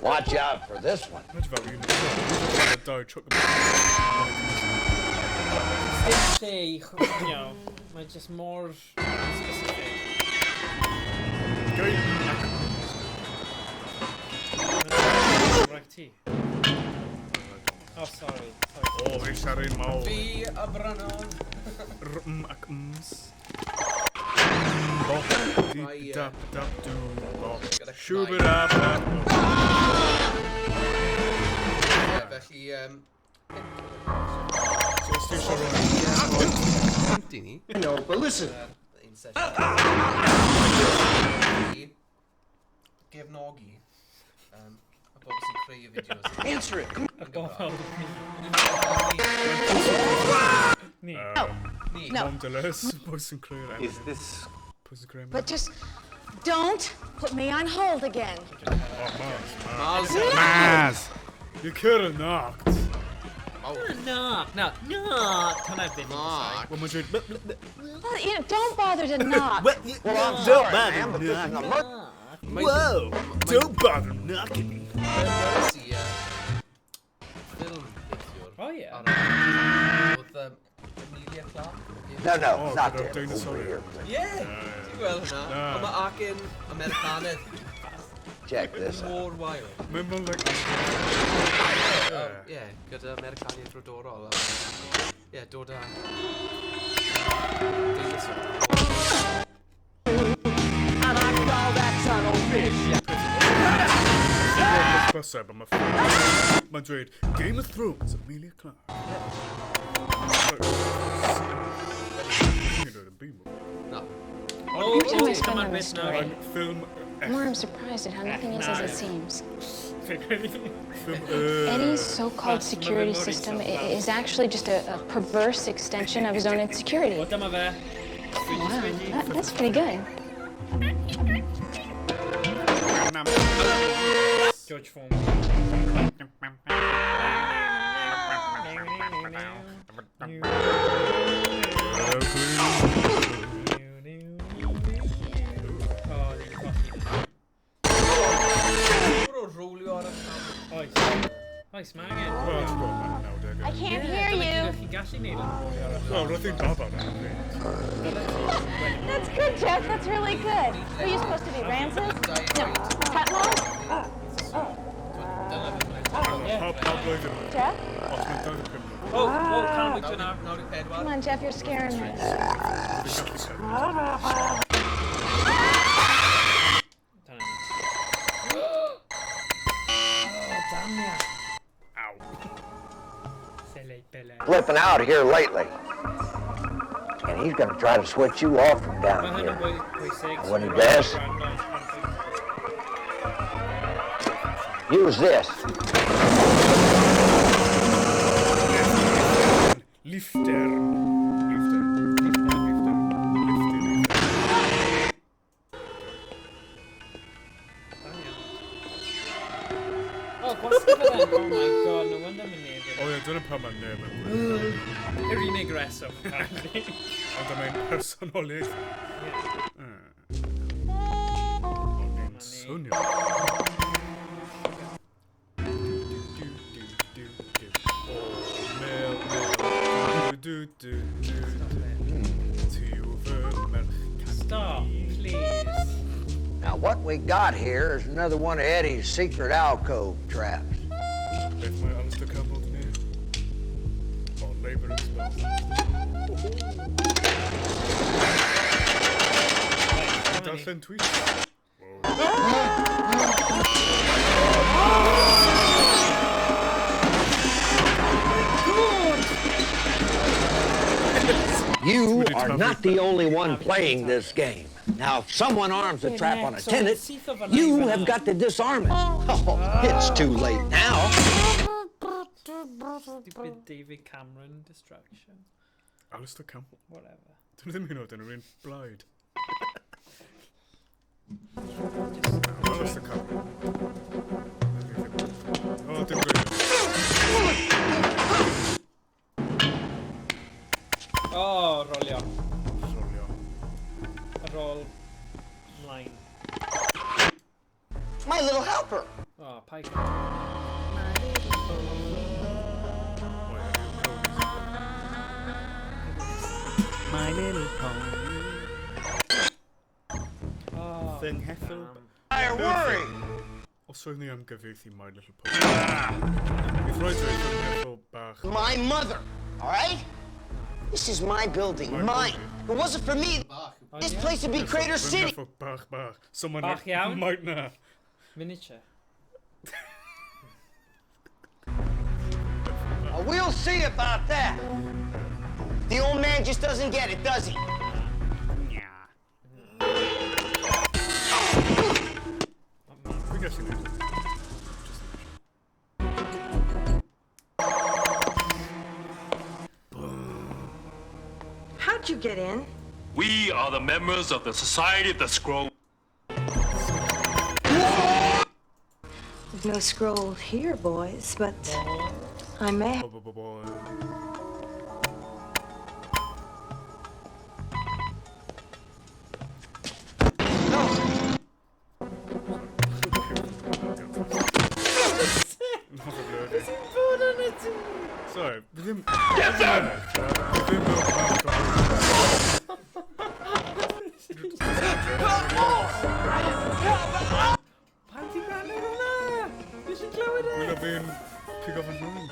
Watch out for this one. Mae just more specific. Oh, sorry. Oh, fi siarad mawr. Fi a Brannon. Rm ac ms. Bop, dip, dap, dap, do, bop. Shwbirab. Felly, I know, but listen. Gefnogi. A bobl sy'n creu y fideos. Answer it. Is this... But just don't put me on hold again. Maz! You could have knocked. Knock. Hwnna ddim yn Knock. Wel, mae'n dweud... Well, you know, don't bother to knock. Don't bother Whoa! Don't bother knocking me. Ffilm Oh, yeah. Oedd Emilia Clarke. No, Oh, not gyda'r there. dinosaur. Over here. Yeah! Ti'n gweld hwnna? Ond mae acen Americanedd Check this out. mor wael. Mae'n fel like... Ie, gyda Americaniaid brodorol. Ie, dod â... dinosaur. And I call that tunnel fish. Byseb am y ffilm. Mae'n dweud, Game of Thrones, Emilia Clarke. No. Every time I spend on this story, Film the more I'm surprised at how nothing is as it seems. Eddie's so-called security system is actually just a perverse extension of his own insecurity. Wow, that's pretty good. George Foreman. Oes, mae angen. I can't hear you. Well, nothing about that. That's good, Jeff. That's really good. Are you supposed to be Ramses? No. Tutmos? Jeff? Come on, Jeff, you're scaring me. Flipping out here lately. And he's gonna try to switch you off from down here. And when he does, use this. Oh, gwasgu fe then? Oh my god, no wonder mae'n neb. O ie, dyna pan mae'n neb. Yr unig reswm, apparently. Ond mae'n personolydd. O'n swnio. Stop, please. Now what we got here is another one of Eddie's secret alcove traps. Beth mae Alistair Campbell ni? O, Labour and Spell. Darllen tweet. You are not the only one playing this game. Now, if someone arms a trap on a tenant, you have got to disarm it. Oh, it's too late now. Stupid David Cameron distraction. Alistair Campbell. Whatever. Dyn nhw ddim hyn o dyn nhw'n blaid. Alistair Campbell. O, dim gwyd. O, rolio. Roll line. It's my little helper. Oh, pike. My little pony. Oh, Thing heffel. I worry. Os oedd ni am gyfeithi My Little Pony. Bydd rhaid dweud yn heffel bach. My mother, all right? This is my building, mine. If it wasn't for me, this place would be Crater City. Bach. Someone Bach iawn? might na. Miniature. We'll see about that. The old man just doesn't get it, does he? How'd you get in? We are the members of the Society of the Scroll. There's no scroll here, boys, but I may. Sorry, within... Get them! Will have been pick up and run.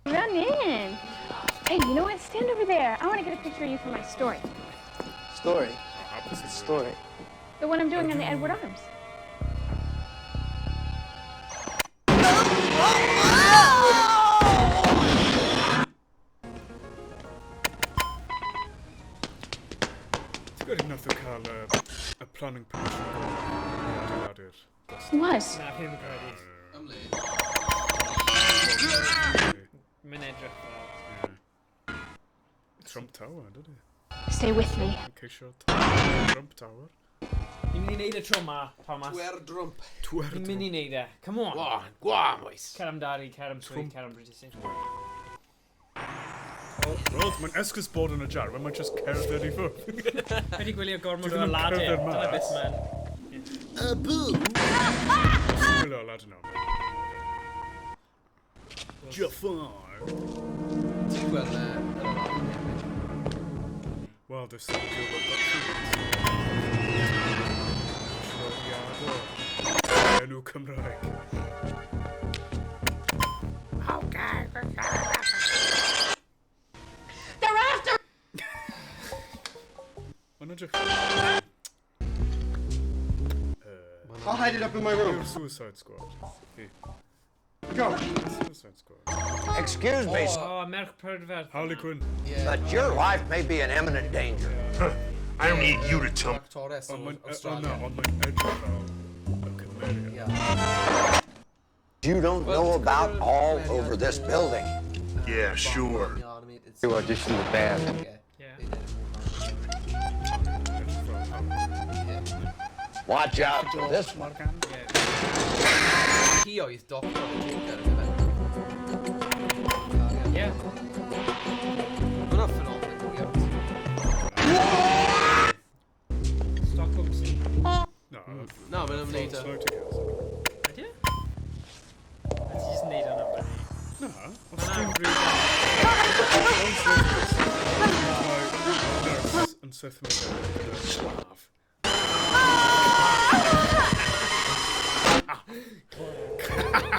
Run in. Hey, you know what? Stand over there. I want to get a picture of you for my story. Story? Story? The one I'm doing on the Edward Arms. It's good enough to call a planning permission. Yeah, dude. Was. Na, fi'n credu. Am le. Mae'n edrych fel. Trump Tower, did he? Stay with me. In case you're Trump Tower. Ni'n mynd i neud y tro ma, Thomas. Twerdrwmp. Ni'n mynd i neud e. Come on. Gwan, boys. Cer am Dari, cer am Sweet, cer am British. Roedd, mae'n esgus bod yn y jar, mae'n just cerdded I ffwrdd. Wedi gwylio gormod o aladau. Dyna beth mae'n... Boo! Gwylio aladau nawr. Jafar. Ti'n gweld Well, there's something to do about that. Enw Cymraeg. They're after. Mae'n edrych... I'll hide it up in my room. Suicide Squad. Hey. Go. Suicide Squad. Excuse me, Oh, merch prydfer. Harley Quinn. but your life may be in imminent danger. I don't need you to tell me. Torres On o Australia. mae'n edrych fel y Cymeriad. You don't know about all over this building. Yeah, sure. You audition the band. Watch out for this one. Hi oedd Doctor Joker. Yeah. Hwna'n ffenomen. Stockholm Syndrome. No, mae'n ymwneud â... Floating House. Ydy e? Ydy jyst yn neud hwnna. No, os ti'n nurse yn syth yn slaf.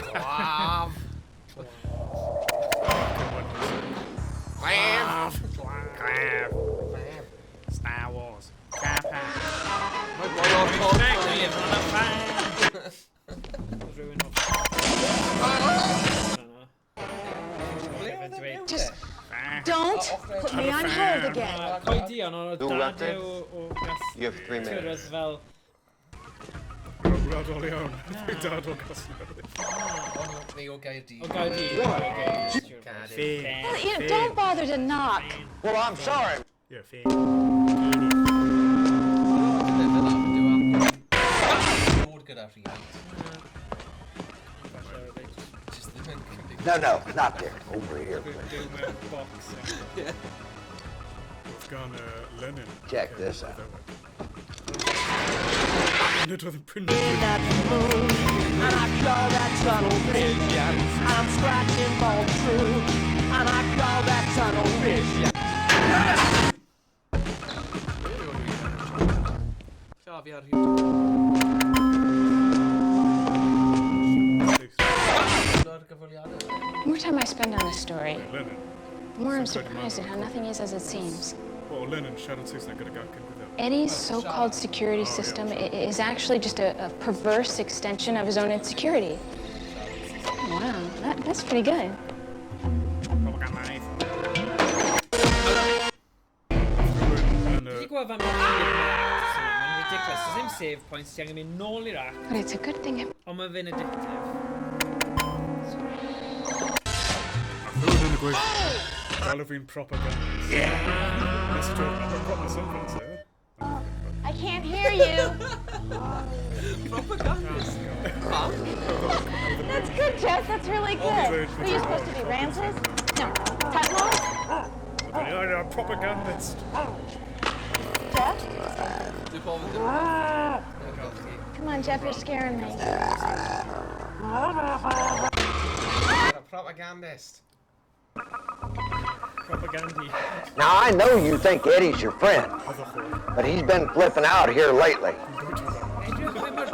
Claf. Claf. Star Wars. Claf. Mae'n bod o'r Just don't put me on hold again. Coedi ond o'n dad o You have 3 minutes. cyrraedd fel... Gwradol iawn. Dad o Casneri. Ni o Gaerdydd. O Gaerdydd. Well, you know, don't bother to knock. Well, I'm sorry. Yeah, fair. No, not there. Over here. We've gone Lenin. Check this out. Nid oedd yn In that moon, and I call that tunnel vision. I'm scratching all through, and I call that tunnel vision. The more time I spend on this story, the more I'm surprised at how nothing is as it seems. Well, Lenin, Shadow 6 na gyda gacyn gyda. Eddie's so-called security system is actually just a perverse extension of his own insecurity. Wow, that's pretty good. Wedi gweld fan mae'n ridiculous. Does ddim save points, ti angen mynd nôl i'r act. But it's a good thing. Ond mae fe'n addictive. Rwy'n yn y gweith. Gael fi'n propaganda. Nes to proper something, sir. I can't hear you. Propagandist. That's good, Jeff. That's really good. Are you supposed to be Ramses? No. Tutmos? You're a propagandist. Jeff? Ah. Come on, Jeff. You're scaring me. Propagandist. Propaganda. Now, I know you think Eddie's your friend, but he's been flipping out here lately.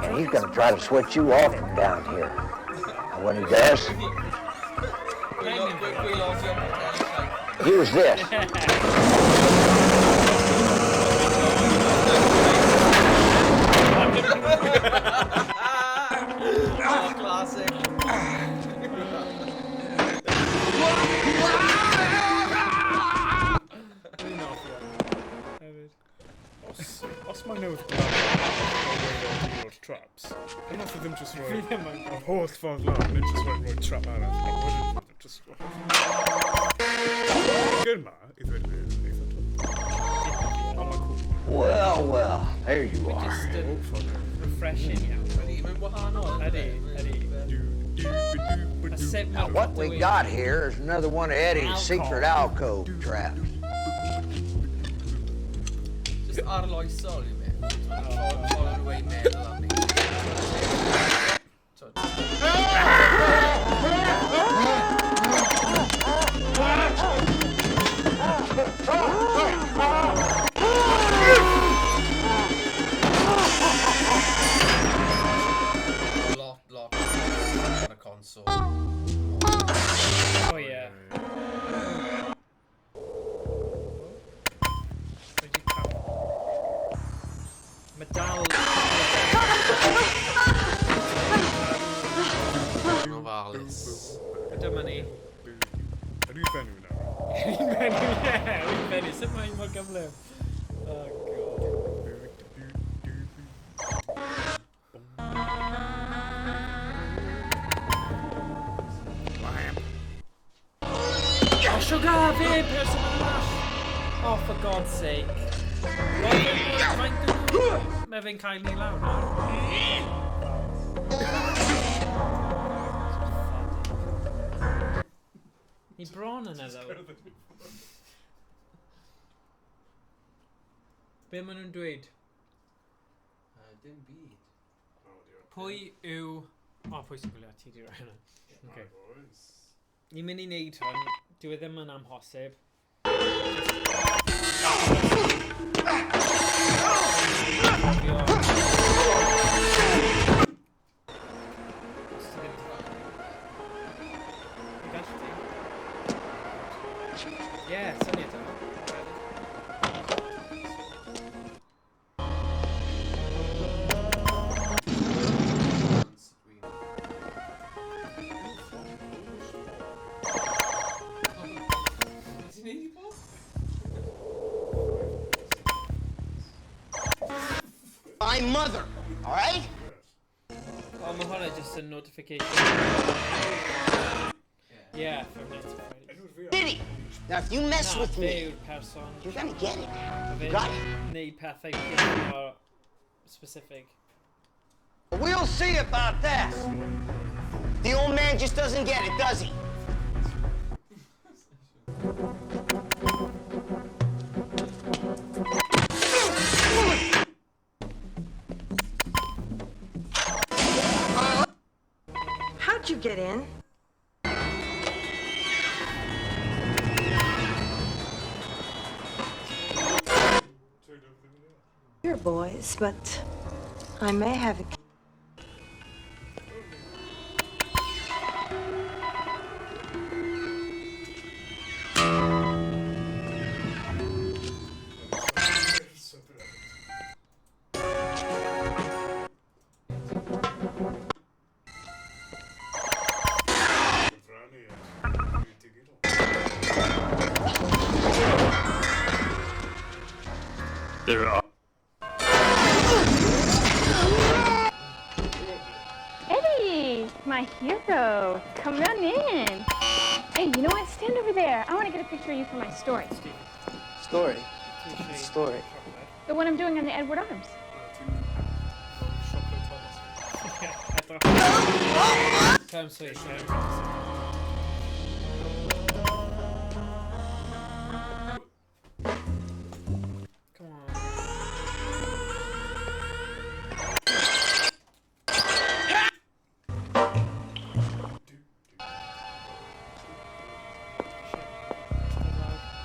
And he's gonna try to switch you off from down here. And when he does, here's this. Classic. Os mae newydd gweld ddim just rhoi... Yr holl ffordd lan, nid just rhoi trap arall. Just... Good ma, I ddweud Well, well, there you are. Refreshing iawn. Mae'n wahanol. Now, what we got here is another one of Eddie's secret alcove traps. Just arloesol i mi. Ffordd rwy meddwl am ni. Lot on a console. Oh yeah. Medal. Novalis. Dyma ni. Yr un benw nawr. Yr un benw, sut mae'n mor gyflym? Oh god. Oh, sugar, fe, person arall. Oh, for God's sake. Mae fe'n cael ni lawr nawr. Ni bron yna ddo. Be maen nhw'n dweud? Dim byd. Pwy yw... O, pwy sy'n gwylio ti di roi hynny? Okay. Ni'n mynd i wneud hwn. Dyw e ddim yn amhosib. Yeah, syniad yma. My mother, all right? Oh, mae hwnna just a notification. Yeah, from Netflix. Diddy! Now, if you mess with me, you're gonna get it. You got it. Need pethau gyda specific. We'll see about that. The old man just doesn't get it, does he? How'd you get in? Your boys, but I may have a... There are. Eddie, my hero. Come on in. Hey, you know what? Stand over there. I want to get a picture of you for my story. Story? Story? The one I'm doing on the Edward Arms. Come sweet. Come on.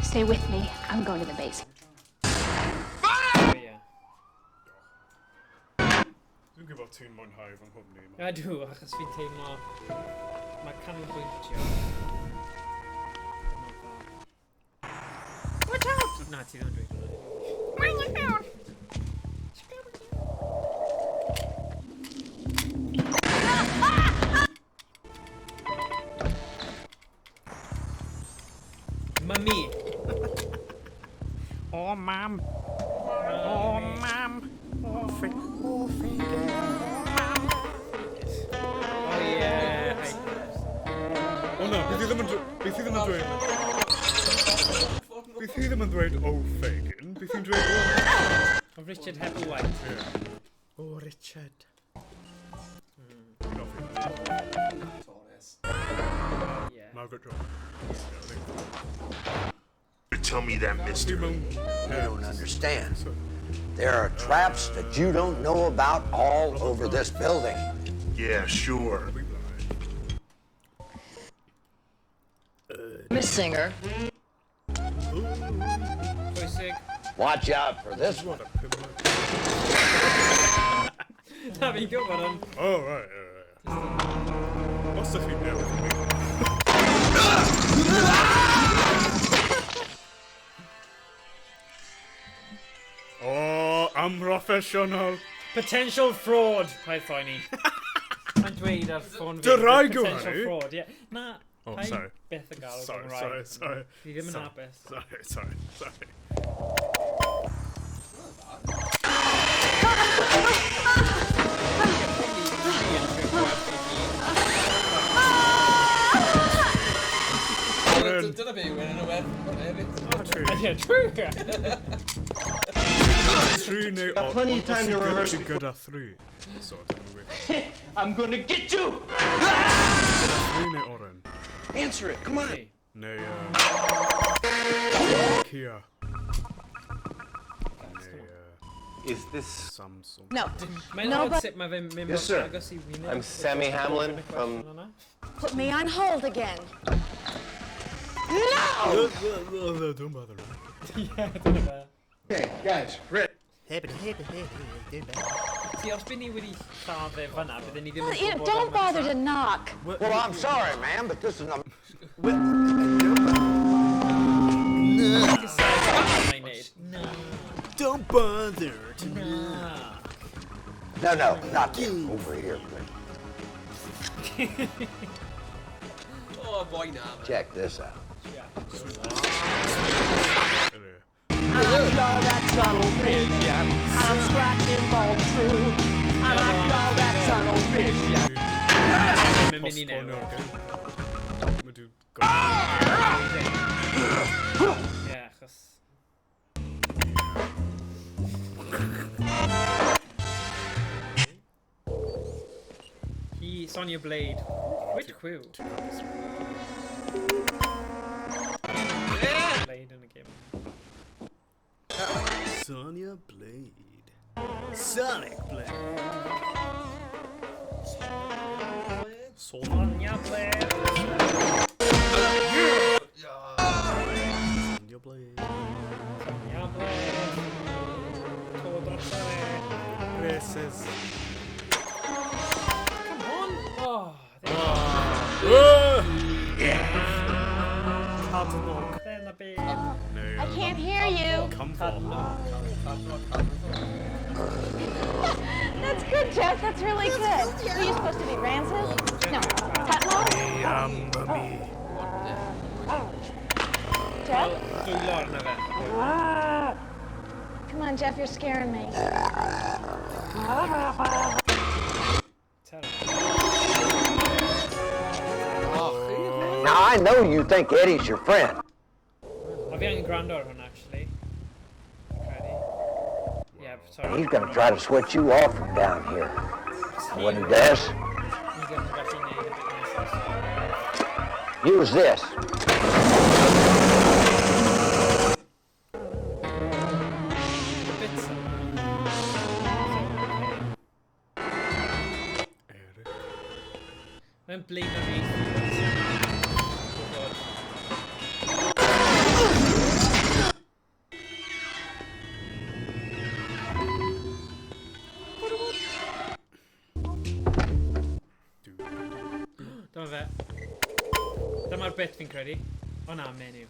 Stay with me. I'm going to the base. Oh, yeah. Dwi'n gyfod ti'n mwynhau fy nghwmni yma. I do, achos fi'n teimlo... Mae canolbwyntio. Watch out! Na, ti ddim yn dweud hwnna. Watch out! Mummy! Oh, Mum. Oh, Mum. Oh, Mum. O na, beth i ddim yn dweud... Beth i ddim yn dweud o Fagin, beth i'n dweud o... O Richard Hebblewhite. Yeah. O Richard. Margaret John. Tell me that, mister. You don't understand. There are traps that you don't know about all over this building. Yeah, sure. Miss Singer. Watch out for this one. Have you got one? Oh, right. What's the thing now? Oh, I'm professional. Potential fraud. Hi, Tiny. Mae'n dweud ar ffôn fi. Dyraigo, Potential honey. fraud, yeah. Na. Oh, hi, sorry. Beth y gael. Sorry. Fi ddim yn hapus. Sorry. Dyna be yw yn y web. Yeah, true. Three neu Got plenty of time to rehearse. Gyda three. So, I'm gonna get you! three neu oren. Answer it, come on. Neu, Kia. Is this Samsung? No. Mae'n No, odd but- sut mae fe'n mynd Yes, sir. agos I wyneb. I'm Sammy Hamlin from... Put me on hold again. No, don't bother. Yeah, dyna fe. Okay, guys, ready. See, os byd ni wedi lladde fanna, bydden ni ddim Well, yn you know, gwybod don't am bother y to knock. Well, I'm sorry, ma'am, but this is not... Don't bother to No, not you. Over here, please. Oh, boy, now. Check this out. I call that tunnel vision. I'm scratching all through. And I call that tunnel vision. Mae'n mynd I newid. Ie, achos... Sonia Blade. Which quill? Blade in the game. Sonia Blade. Sonic Blade. Sonia Blade. Sonia Blade. Sonia Blade. Todo Gracias. Come on. Oh. I can't hear you. Come on. That's good, Jeff. That's really good. Were you supposed to be Ramses? No. Patmos? Jeff? Come on, Jeff. You're scaring me. Now, I know you think Eddie's your friend. I'll be on grand or one, actually. Ready? Yeah, sorry. He's gonna try to switch you off from down here. And when he does, use this. Mae'n blaen o fi. Dyma fe. Dyma'r bit fi'n credu. O na, menu.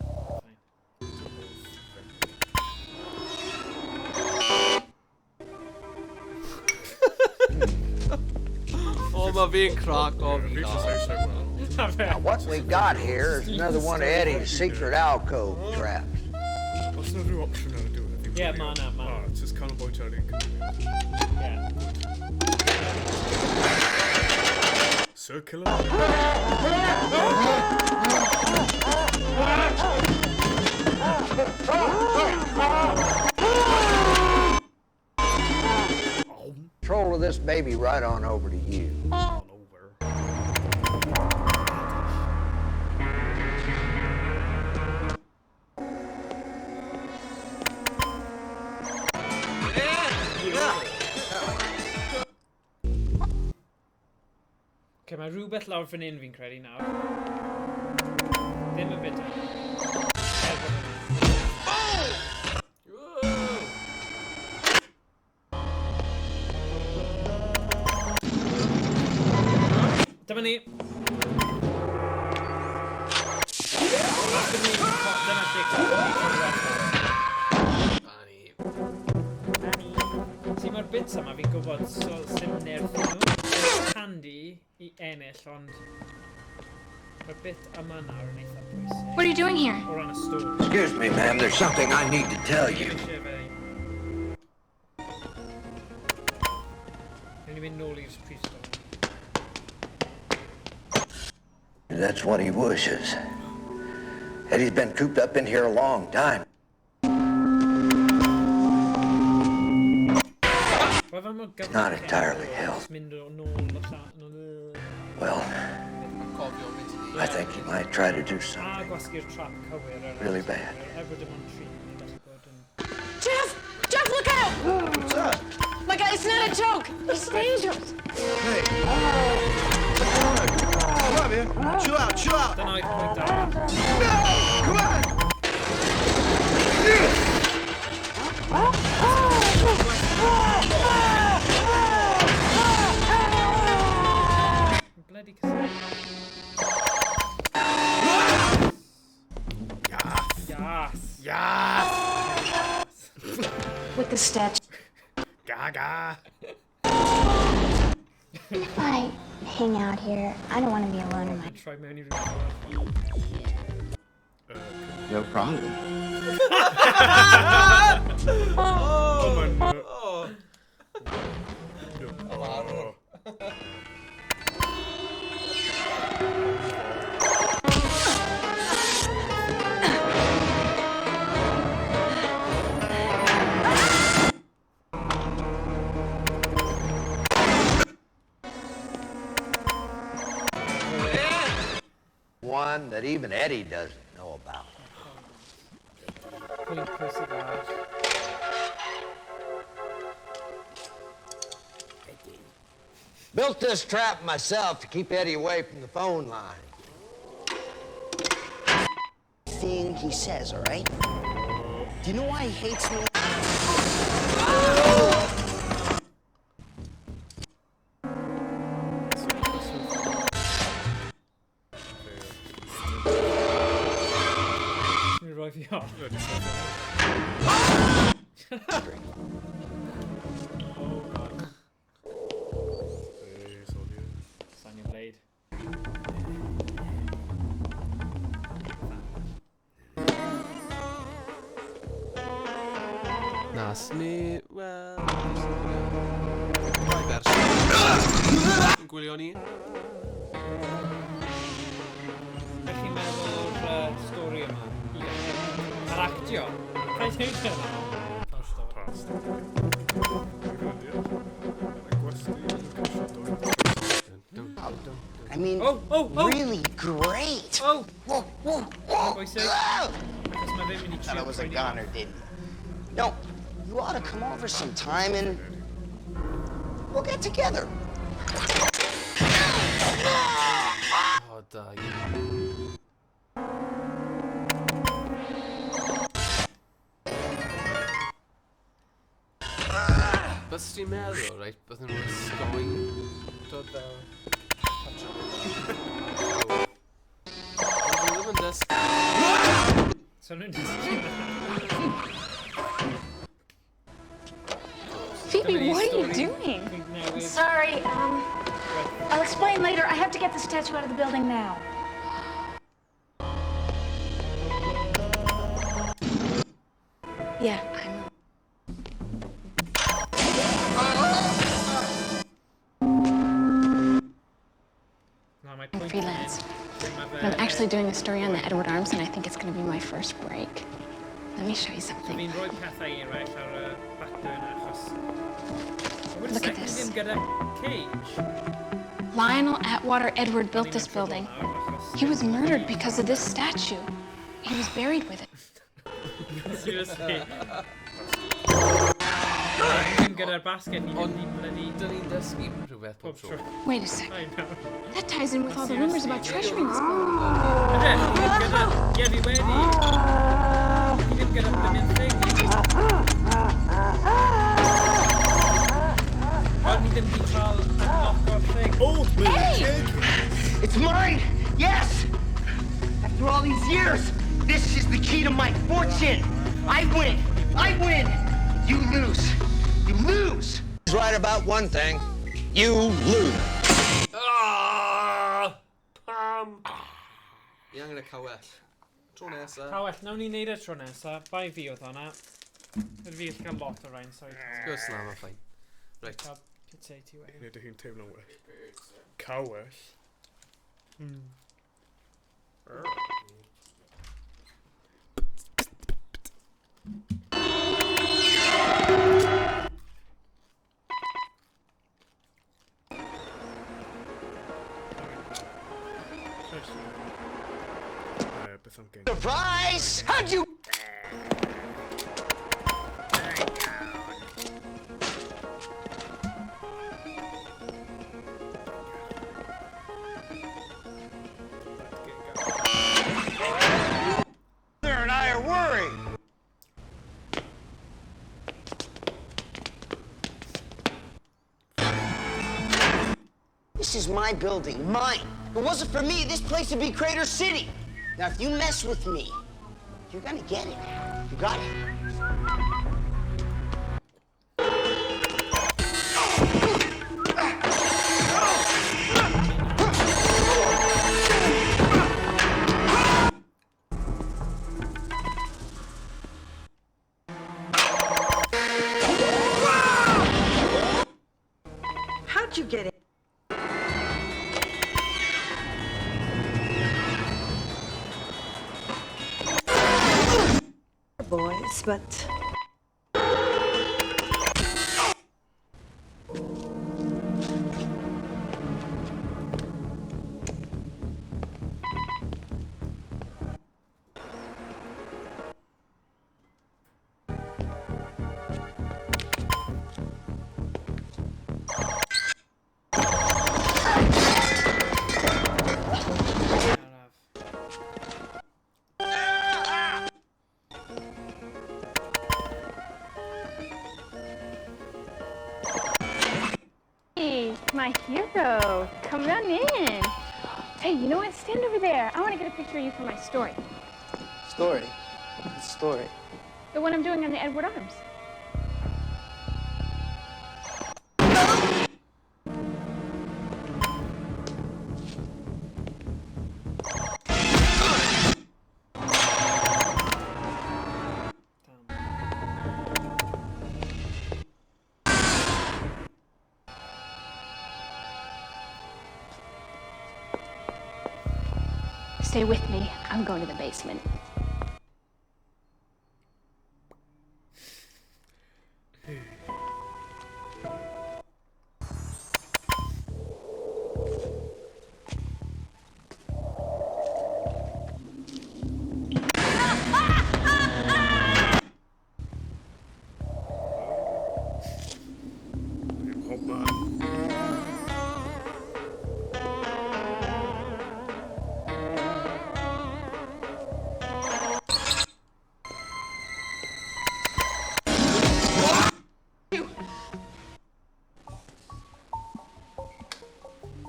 Oh, mae fi'n crack o fi. Now, what we've got here is another one of Eddie's secret alcove traps. Oes yna rhyw opsiwn ar y diwedd? Ie, ma' 'na. It's just canolbwyntio ar un. Ie. circular. Control of this baby right on over to you. Okay, mae rhywbeth lawr fan hyn fi'n credu nawr. Ddim yn bita. Dyma ni. Dyna lle See, mae'r bits yma fi'n gwybod sy'n nerf nhw. Handy I ennill, ond mae'r bit yma nawr yn eitha pwysig. What are you doing here? O ran y story. Excuse me, ma'am. There's something I need to tell you. Rwy'n mynd nôl i'r prifysgol. That's what he wishes. Eddie's been cooped up in here a long time. Not entirely healthy. Well, I think he might try to do something really bad. Jeff! Jeff, look out! What's up? My God, it's not a joke. It's dangerous. Hey. Come on, man. Chill out, chill out. Then I point down. No! Come on! Bloody cassette. Yes. Yes. With the statue. Gaga. I hang out here. I don't want to be alone in my... Try many No problem. One that even Eddie doesn't know about. Built this trap myself to keep Eddie away from the phone line. Thing he says, all right? Do you know why he hates me? Sunny Blade. Nas ni, wel... Rai fersiwn. Yn gwylio ni. Ydych chi'n meddwl o'r stori yma? Ar actio? Pa'n ti'n meddwl? I mean, really great. Oh! Whoa, whoa, whoa! Bwysig. Thought I was a goner, didn't you? No, you ought to come over sometime and we'll get together. O, da, Bys ti'n meddwl, reit, byddwn nhw'n ysgoi dod fel... Dwi ddim yn dysgu. So nhw'n dysgu. Phoebe, what are you doing? Sorry, I'll explain later. I have to get the statue out of the building now. Yeah, minutes. But I'm actually doing a story on the Edward Arms, and I think it's going to be my first break. Let me show you something. Fi'n rhoi pethau i right ar y back burner achos... Look at this. Didn't get a cage. Lionel Atwater Edward built this building. He was murdered because of this statue. He was buried with it. Seriously. Didn't get a basket, he didn't bloody... Dyn ni'n dysgu rhywbeth pob tro. Wait a second. That ties in with all the rumors about treasure in this building. Yeah, fi wedi. He didn't get a blooming thing. Ond ni ddim di cael knock o'r thing. Oh, hey! It's mine! Yes! After all these years, this is the key to my fortune! I win! I win! You lose! You lose! He's right about one thing. You lose. Ni angen y cawell. Tro nesa. Cawell, nawn ni neud y tro nesa. Bai fi oedd hwnna. Ydw fi gallu cael lot o rhain, sorry. Gwrs na, mae'n ffain. Right. Potato way. Nid ydych chi'n teimlo'n well. Cawell. Surprise! How'd you... And I are worried. This is my building, mine. If it wasn't for me, this place would be Crater City. Now, if you mess with me, you're gonna get it. You got it? How'd you get it? Boys, but... My hero, come on in. Hey, you know what? Stand over there. I want to get a picture of you for my story. Story? What story? The one I'm doing on the Edward Arms. Stay with me. I'm going to the basement.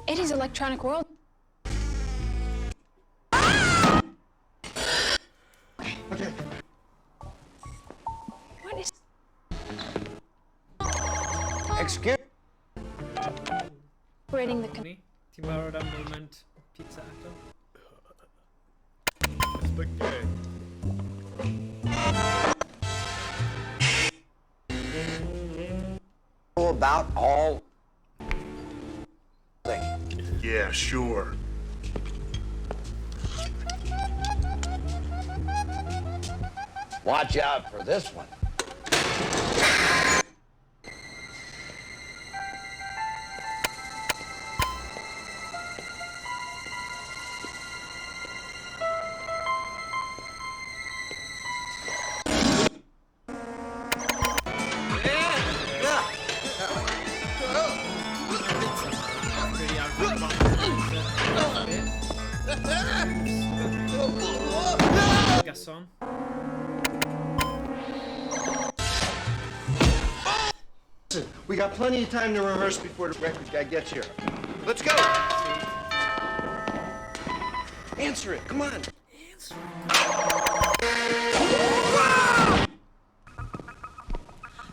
It is electronic world. Okay. What is... Excuse... Operating the... Ti'n barod am moment pizza eto? About all... Yeah, sure. Watch out for this one. Garçon. Listen, we got plenty of time to rehearse before the record guy gets here. Let's go! Answer it, come on!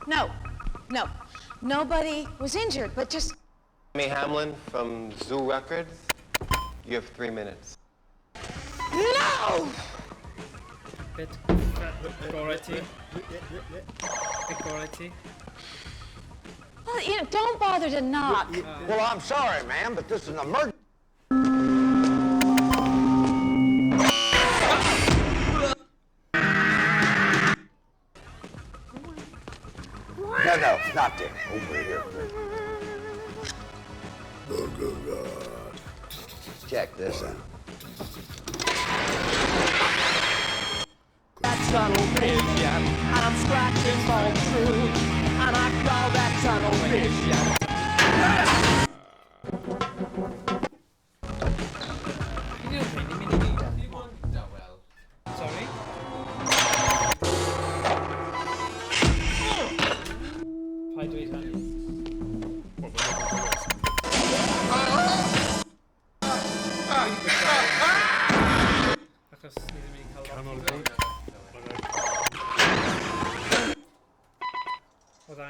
No. Nobody was injured, but just... Hamlin from Zoo Records. You have 3 minutes. No! Bit quality. Well, don't bother to knock. Well, I'm sorry, ma'am, but this is an emergency. No, not there. Over here. Check this out. That tunnel vision, and I'm scratching all through, and I call that tunnel vision. Sorry? Try to eat honey. Vad är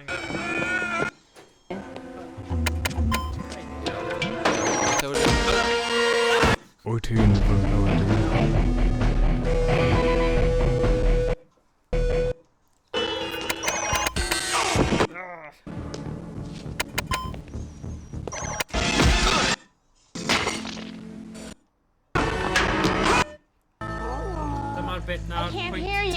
I can't hear you.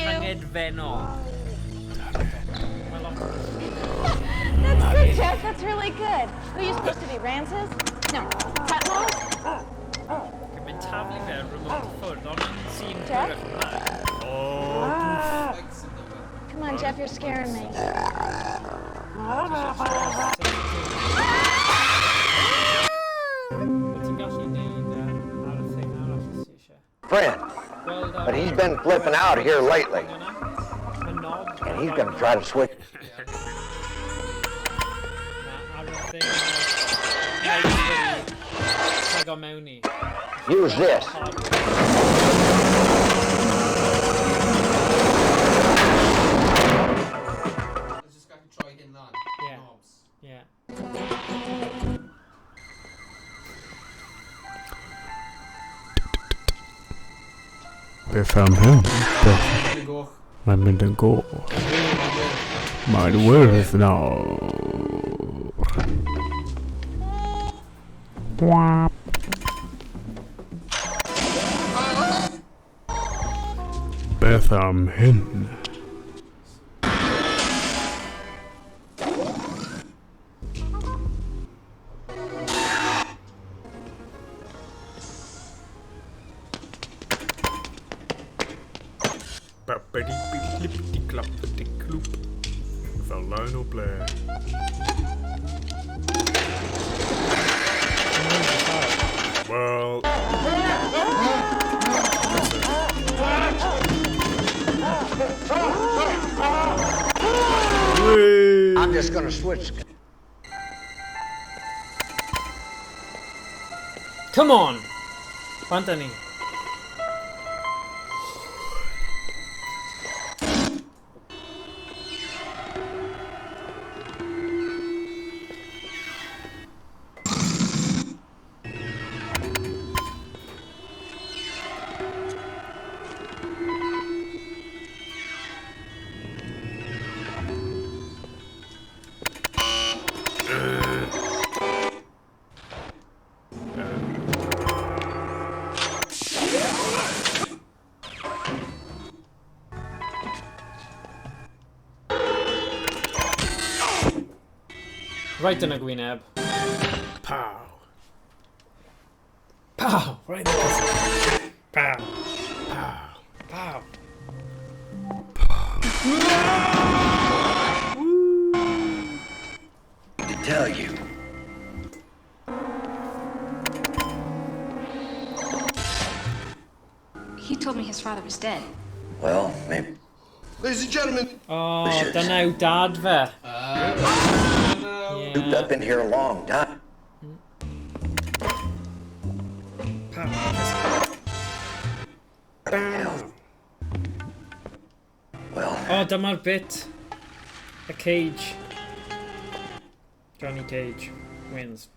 That's good, Jeff. That's really good. Who are you supposed to be, Ramses? No, Tutmos? Jeff? Come on, Jeff, you're scaring me. Friend, but he's been flipping out here lately. And he's gonna try to switch. Use this. Yeah. Befam hem. Men vill den gå? My worth now. Betham hen. Bappity-clippity-clappity-cloop. Van Lionel Blair. Well... I'm just gonna switch. Come on! Anthony. Right yn y gwyneb. Pow. Pow! Right yn y gwyneb. Pow. Pow. To tell you. He told me his father was dead. Well, maybe. Ladies and gentlemen. Oh, dyna yw dad fe. Cooped up in here a long time. Well. Oh, dyma'r bit. A cage. Johnny Cage wins.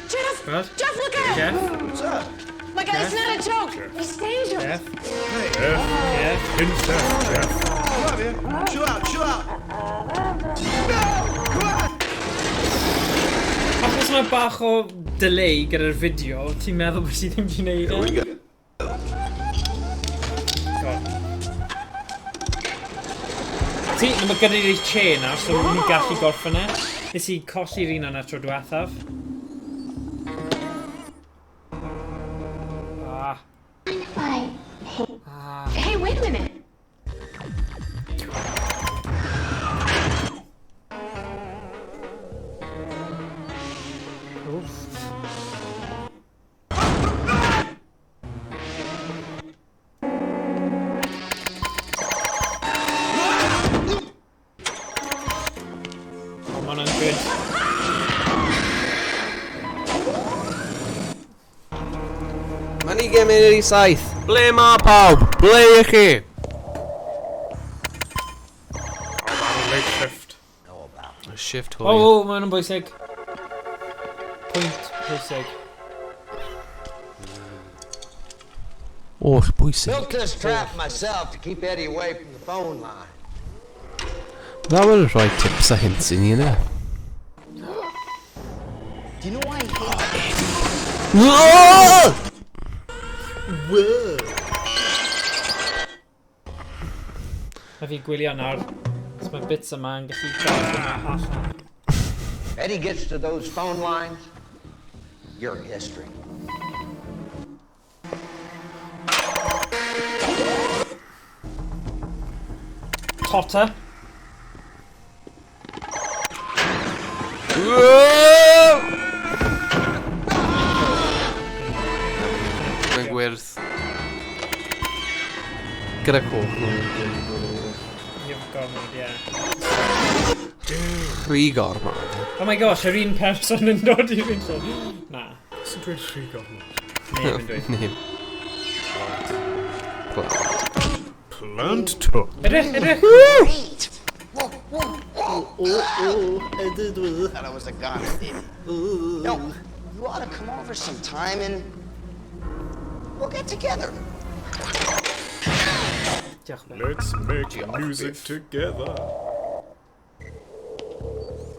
Jeff! What? Jeff, look out! Jeff? What's up? My God, it's Jeff? not a joke. It's dangerous. Jeff? Jeff. Jeff? Jeff. Come on, man. Chill out, chill out. No! Come on! Achos mae bach o delay gyda'r fideo, ti'n meddwl bod ti ddim wedi gwneud e? Here we go. Ti, mae gyda ni'r chain na, so ni'n gallu gorffen e. Nes i colli'r un yna tro diwethaf. Hey, wait a minute. Oh, man, I'm good. Mae'n i gemau i'r saith. Ble ma pawb? Ble i chi? Late shift. Y shift hwy. Oh, mae hwnna'n bwysig. Pwynt bwysig. Och, bwysig. Built this trap myself to keep Eddie away from the phone line. That was right tips a hints in you there. Do you know why I hate Whoa! Whoa! A fi gwylio nawr. Os mae bits yma yn gallu gael yma allan. Eddie gets to those phone lines, you're history. Totter. Mae'n gwirth. Gyda coch nhw. You've gormod, yeah. Rhy gormod. Oh my gosh, yr un person yn dod i'r un lle. Na. Sy'n dweud rhy gormod? Neb yn dweud. Neb. Plant. Plant top. Edrych, edrych! Thought I was a goner, didn't you? No, you ought to come over sometime and we'll get together. Let's make music together.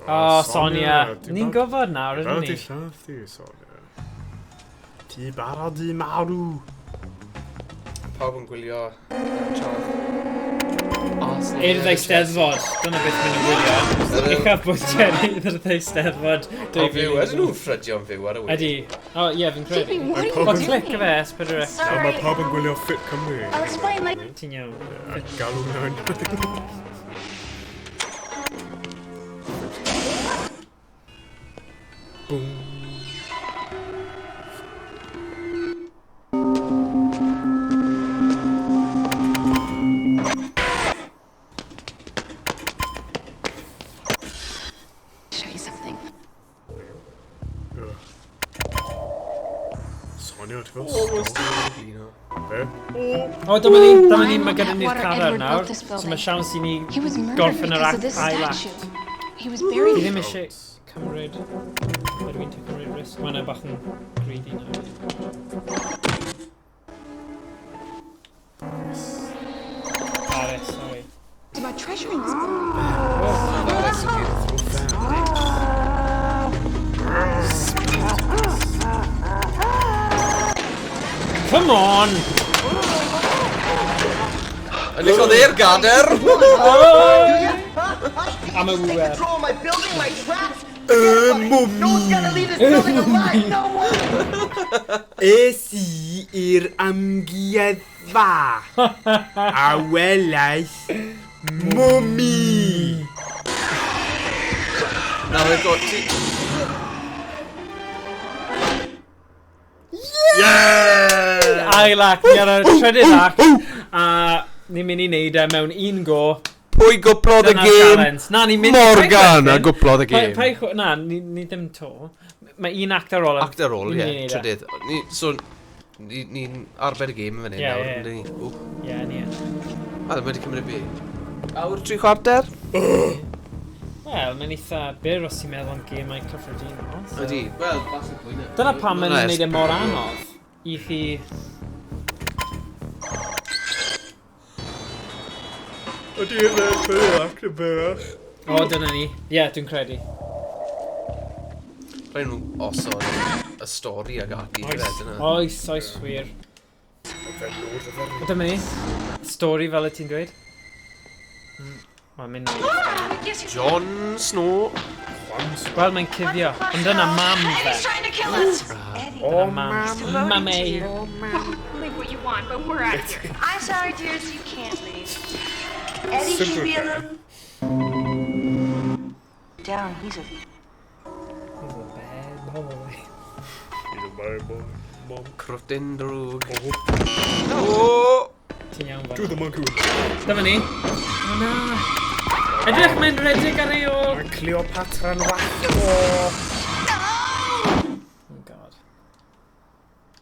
Oh, Sonia. Ni'n gofod nawr, ydyn ni? Ti lladd ti, Sonia. Ti barod i marw. Pawb yn gwylio I'r ddeisteddfod, dyna beth mae'n gwylio. Uchaf bwyd Jerry, i'r ddeisteddfod. O fyw, ydyn nhw'n ffrydio'n fyw ar y wyt? Ydy. O, ie, fi'n credu. O, clic y fe, S4C. A mae pawb yn gwylio Fit Cymru. I'll explain my... Ti'n iawn. Galw na'n. Boom. Show you something. Sonia, ti'n fel O, dyma ni, mae gyda ni'r carar nawr. So mae siawns i ni gorffen yr ail act. He was Fi buried. ddim eisiau cymryd... Ydw i'n cymryd risg? Mae'n bach yn greedy nawr. Paris, sorry. Did my treasure in this building? Come on! Yn eich o dde'r gader! Am y wwer. Control my building, my traps. No one's gonna leave this building alive. No one. Es I i'r amgueddfa a welais mwmi. Now we've got to... Yeah! Ail ac, ni ar y trydydd ac. A ni'n mynd I neud e mewn un go. Pwy gwplodd y gêm? Na, ni'n mynd Morgan a gwplodd y gêm. Na, ni ddim to. Mae un act ar ôl. Act ar ôl, ie, trydydd. So, ni'n arbed y gêm yn fan hyn nawr, yndyn ni? Ie, ni. A wedi cymryd fi. Awr 3/4? Wel, mae'n eitha byr os ti'n meddwl am gemau cyffredinol. Ydy, wel, falle pwy na. Dyna pam mae'n gwneud e mor anodd I chi... Ydy yna'n byr ac yn byrach. O, dyna ni. Ie, dwi'n credu. Rhaid nhw osod y stori ag ati. Oes, oes, wir. Dyma ni. Stori fel y ti'n dweud. Mae'n mynd... Jon Snow. Wel, mae'n cuddio. Ond dyna mam fe. Oh, mam. Mam ei. Believe what you want, but we're out of here. I'm sorry, dears, you can't leave. Eddie should be alone. Down, he's a bad boy. He's a bad boy. Mom. Crwtyn drwg. O! Ti'n iawn fan. Do the monkey. Dyma ni. O na. Edrych mae'n redig ar ei ôl. Mae Cleopatra'n wacko. Oh god.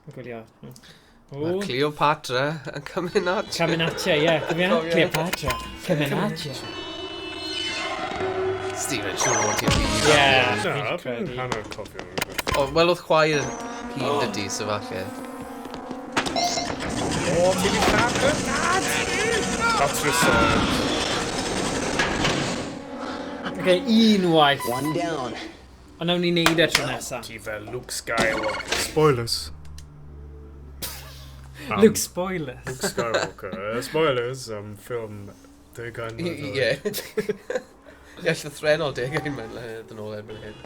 Yn gwylio. Mae Cleopatra yn cymunat. Caminatio, ie. Cofio? Cleopatra. Caminatio. Stephen, siwr fod ti'n byd. Ie. Na, dwi'n hanner cofio. Wel, oedd chwaer hyn dydi, so falle. O, ti'n ei lladd dad! That's reserved. Okay, un waith. One down. Ond nawn ni neud e tro nesa. Ti fel Luke Skywalker. Spoilers. Luke spoilers. Luke Skywalker. Spoilers, ffilm deugain mlynedd. Ie. Ie, llythrenol deugain mlynedd yn ôl erbyn hyn.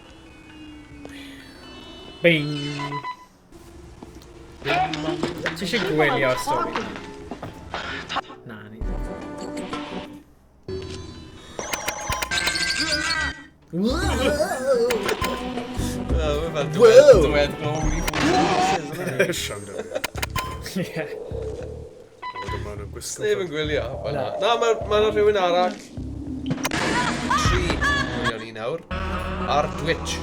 Bing. Ti eisiau gwylio'r stori? Na, ni. Sneb yn gwylio. Na, mae rhywun arall. 3 gwylio ni nawr. Ar Twitch.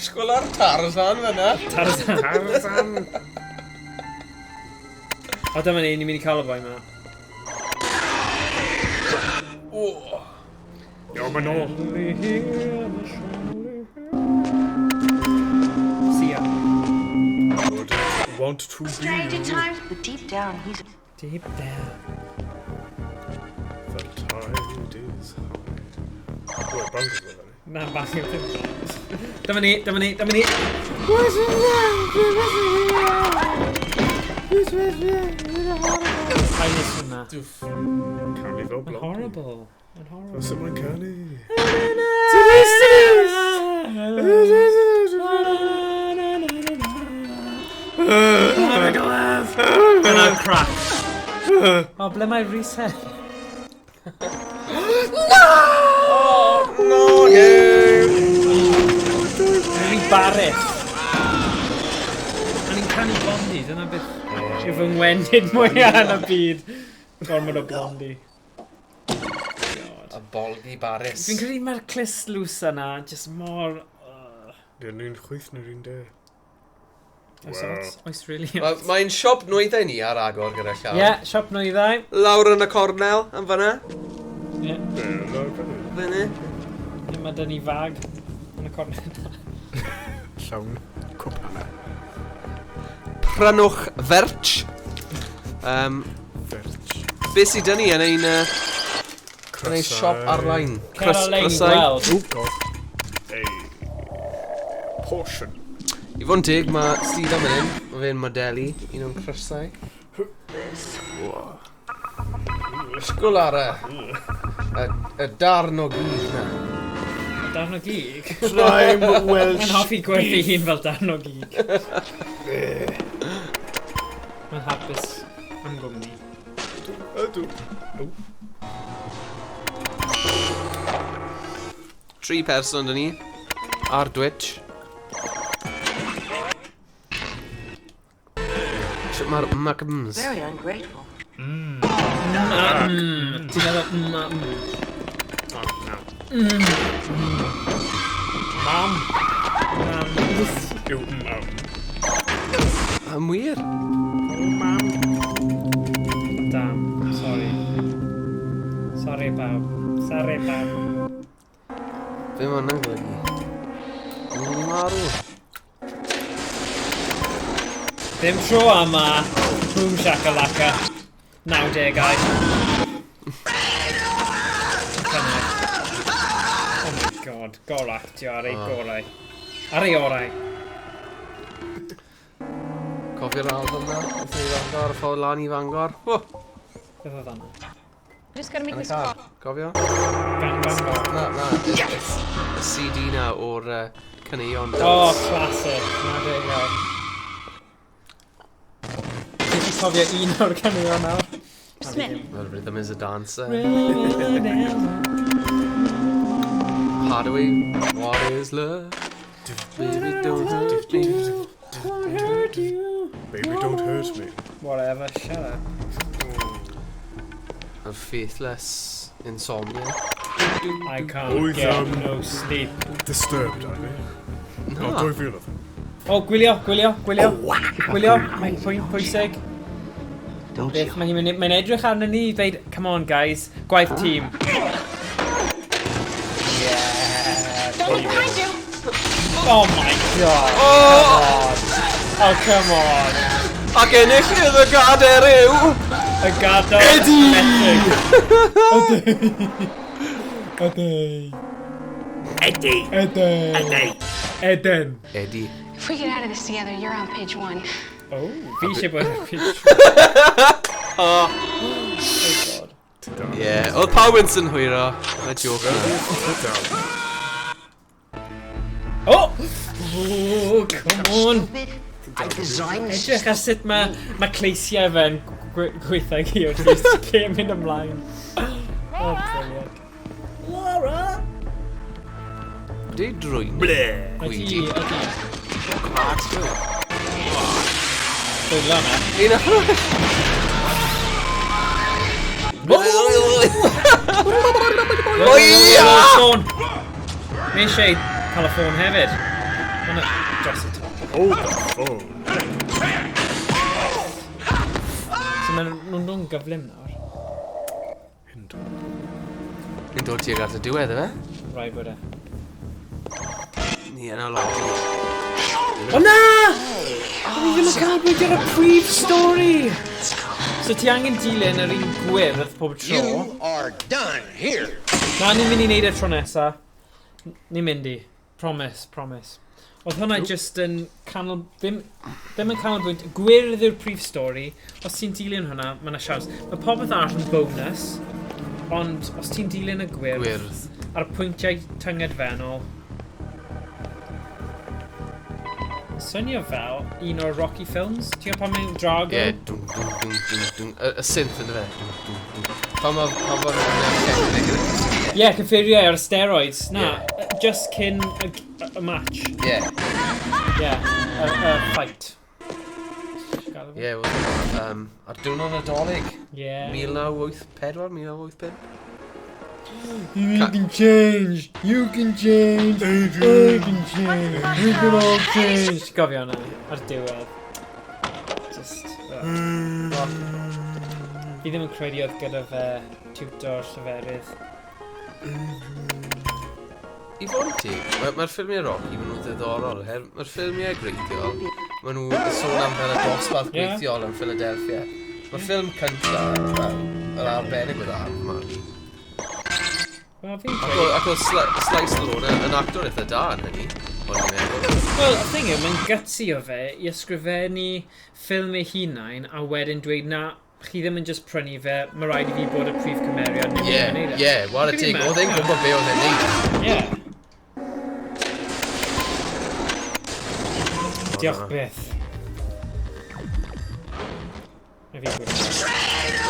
Sgwyl ar Tarzan fyna. Tarzan. O, dyma ni, ni'n mynd I cael y boi yma. Iawn, mae'n ôl. See ya. Want to be strange at times, but deep down, he's deep down. The tide is high. Wait, bangers with it. Na, bangers with it. Dyma ni, dyma ni, dyma ni. Haines hwnna. Canu fel blog. Horrible. Horrible. Os yma'n canu. Dyna'r crack. O, ble mae reset? No! Oh, no, Ni'n barith. A ni'n canu Blondie, dyna beth yw fy ngwendid mwyaf yn y byd. Gormod o Blondie. A bolgi baris. Fi'n credu mae'r clust loose yna, just mor... Dwi'n ni'n chwyth nyr un de. Oes, really. Mae'n siop nwyddau ni ar agor gyda llaw. Ie, siop nwyddau. Lawr yn y cornel, yn fyna. Ie. Fyny. Mae dyn ni fag yn y cornel. Llawn cwpana. Prynwch ferch. Be sydd dyn ni yn ein... yn ein siop ar-lein. Crysau. Ei. Portion. I fod yn dig, mae Steve am hyn. Mae fe'n modeli, un o'n crysau. Ysgol ar y darn o gig na. Darn o gig? Prime Welsh Mae'n hoffi gwerthu hun fel darn o gig. Mae'n hapus am gwmni. Ydw. 3 person dyn ni. Ar Twitch. Sut mae'r macams? Very ungrateful. Ti'n meddwl Mam. Am wir? Mam. Damn, sorry. Sorry bawb. Sorry bawb. Be mae hwnna'n golygu? Mae'n marw. Dim tro yma. Boom shakalaka. 90au. Oh my god. Gorau. Ti ar ei gorau. Ar ei orau. Cofio'r album na? Wrth i Fangor, ffordd lan i Fangor. Beth oedd hwnna? Just gotta make Yn y this car. call. Cofio? Fangor. Na. Y CD na o'r caneuon. Oh, classic. 90au. Ti'n ti cofio un o'r caneuon nawr? The rhythm is a dancer. Hardaway, what is love? Baby, don't hurt me. Baby, don't hurt me. Whatever, shut up. A faithless insomnia. I can't get no sleep. Disturbed, are we? No. Oh, don't feel nothing. Oh, gwylio. Gwylio, mae'n pwysig. Mae'n edrych arno ni i dweud, come on guys, gwaith tîm. Don't look behind you. Oh my god. Oh, come on. Ac enillydd y gader yw... Y gader... Eden. Eddie. If we get out of this together, you're on page 1. Oh, fi eisiau bod yn page 1. Oh god. Yeah, oedd pawb yn synhwyro. Y joke na. Oh! Oh, come on. Edrych ar sut mae cleisiau fe'n gweithio hi o'r llys cym mynd ymlaen. Oh, brilliant. Laura! Di drwy'n Ydi. Class drwy. Dwi'n lan e. Un o... Ffôn! Mi eisiau cael y ffôn hefyd. Hwna dros y top. Hold the phone. So nhw'n gyflym nawr. Yn dod tuag at y diwedd, efe? Rai bod e. Ni yna lobby. O na! Ni ddim yn cael bwydyr y prif stori! So ti angen dilyn yr un gwyrdd pob tro. You are done here. Na, ni'n mynd i wneud e tro nesa. Ni'n mynd i. Promise. Oedd hwnna just yn canol... Ddim yn canolbwynt. Gwyrdd yw'r prif stori. Os ti'n dilyn hwnna, mae yna siawns. Mae popeth arall yn bonus. Ond os ti'n dilyn y gwyrdd... Ar y pwyntiau tyngedfennol... Swnio fel un o'r Rocky films. Ti'n gwybod pan mae'n Drago? Ie, dwng. Y synth yn y fe. Pan mae'n Ie, cyffuriau ar y steroids. Na, just cyn y match. Ie. Ie, y fight. Ie, ar diwrnod Nadolig. Ie. 1984, 1985. You can change. You can change. I can change. We can all change. Gofio hwnna ar diwedd. Just... Fi ddim yn credu oedd gyda fe tiwtor lleferydd. I fod yn ti, mae'r ffilmiau Rocky, maen nhw'n ddiddorol. Mae'r ffilmiau greithiol, maen nhw'n sôn am fel y dosbarth greithiol yn Philadelphia. Mae'r ffilm cyntaf, yr arbennig oedd ar, man. Ac oedd Sly Stallone yn actor eitha da yn hynny, o'n i'n meddwl. Wel, y thing yw, mae'n gutsy o fe i ysgrifennu ffilm ei hunain a wedyn dweud na, chi ddim yn just prynu fe, mae rhaid I fi bod y prif cymeriad neu Ie, war y teg, oedd e'n gwybod be oedd e'n neud. Ie. Diolch beth.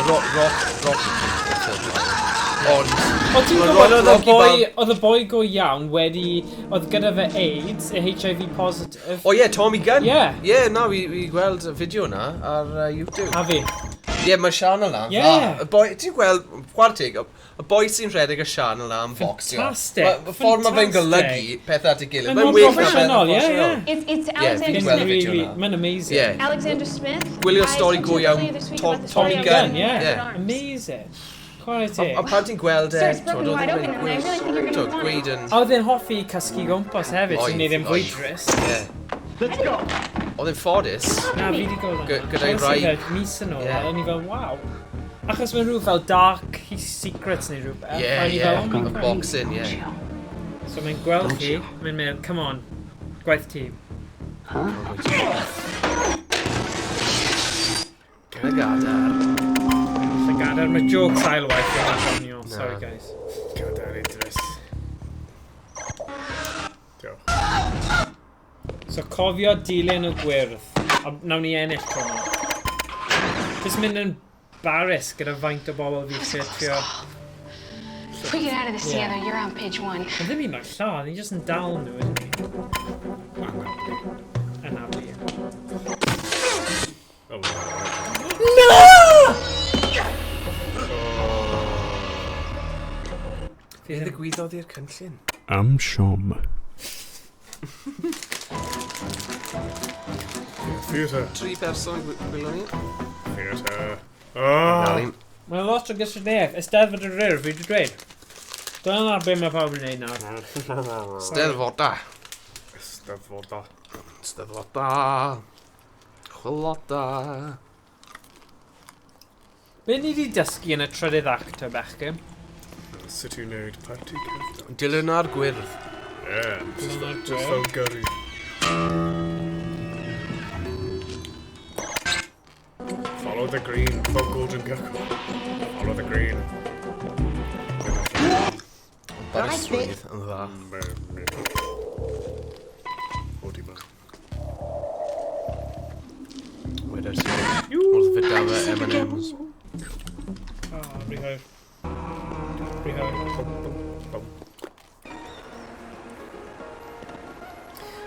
Rock. Ond... Ti'n gwybod oedd y boi go iawn wedi... Oedd gyda fe AIDS, y HIV positive. O ie, Tommy Gunn? Ie. Ie, na, fi gweld y fideo na ar YouTube. A fi? Ie, mae Sianel na. Ie. Ti'n gweld, chwarae y boi sy'n rhedeg y Sianel na yn boxio. Fantastic. Y ffordd mae fe'n golygu pethau at ei gilydd. Mae'n professional, ie. It's Alexander Smith. Mae'n amazing. Alexander Smith. Gwylio stori go iawn Tommy Gunn. Ie. Amazing. Chwarae te. A pan ti'n gweld Sir, it's broken wide open and I really think you're going to gweud yn... A oedd e'n hoffi cysgu gwmpas hefyd, sy'n neud e'n fwydrus. Let's go! Oedd e'n ffodus. Na, fi di gweld gyda'i rai... mis yn ôl, a o'n i fel, waw. Achos mae'n rhyw fel dark secrets neu rhywbeth. Ie, y boxing, ie. So mae'n gweld chi, mae'n meddwl, come on, gwaith tîm. Gyda gadar. Gadar, mae jokes ailwaith yn Antonio. Sorry, guys. Gadar Idris. Diolch. So cofio dilyn y gwyrdd. A nawn ni ennill tro yma. Jyst mynd yn baris gyda faint o bobl fi setio. If we get out of this together, you're on page 1. Ond ddim un o'r lladd, ni jyst yn dal nhw, ydyn ni? Anablu. No! Fe ddigwyddodd i'r cynllun? Am siom. Theatr. 3 person gwylio ni. Theatr. Mae'n lot o gysylltiaeth. Eisteddfod yr Ryr, fi wedi dweud. Dyna be mae pawb yn gwneud nawr. Steddfoda. Steddfoda. Steddfoda. Chwaloda. Be ni wedi dysgu yn y trydydd act o bechgyn? Sut i'w wneud party countdown. Dilyn ar gwyrdd. Ie, just fel gyrru. Follow the green, fel Golden Gecko. Follow the green. Bariswydd yn dda. O di ma. Wedar sy'n wrth fyda fe M&M's. Rhyhau.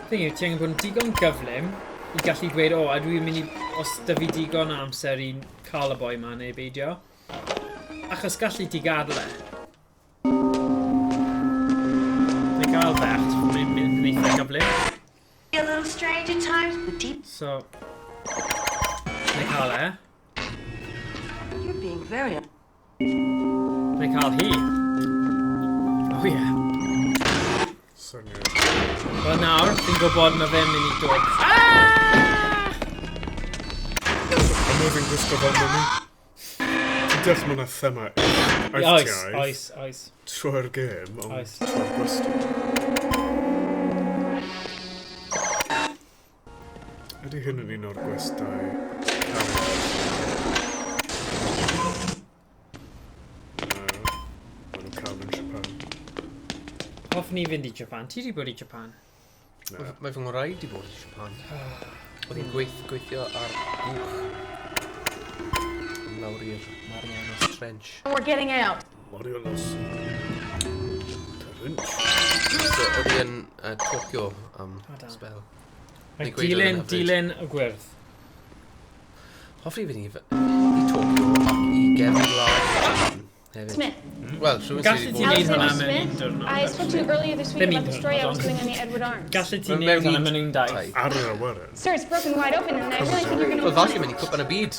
Thing yw, ti angen bod yn digon gyflym I gallu gweud, o, a dwi'n mynd I, os dy fi digon amser I cael y boi ma neu beidio. Achos gallu ti gadw e. Neu gael fe, achos mae'n mynd eitha gyflym. A little strange at times, but deep. So, neu cael e. You're being very... Neu cael hi. Oh yeah. Wel nawr, fi'n gwybod mae fe'n mynd I dod. Am oedd yn gwisgo fel mynd. Ti'n deall mwyn a thema Oes. Troi'r gêm, ond troi'r gwestiwn. Ydy hyn yn un o'r gwestau maen nhw'n cael yn Japan. Hoffwn I fynd I Japan. Ti wedi bod I Japan? Mae fy ngwraig wedi bod I Japan. Oedd hi'n gweithio ar bwch. Lawr i'r Marianas Trench. We're getting out. Marianas Trench. So, oedd hi'n Tokyo am spel. Dilyn y gwyrdd. Hoffwn I fynd I Tokyo ac I gefn gwlad Japan. Smith. Wel, Gallu ti neud hwnna mewn un diwrnod? I spoke to you earlier this week about the story I was doing on the Edward Arms. Gallu ti neud hwnna mewn un daith? Ar yr awyren. Sir, it's broken wide open and I really think you're going to... Wel, falle mynd I cwpan y byd.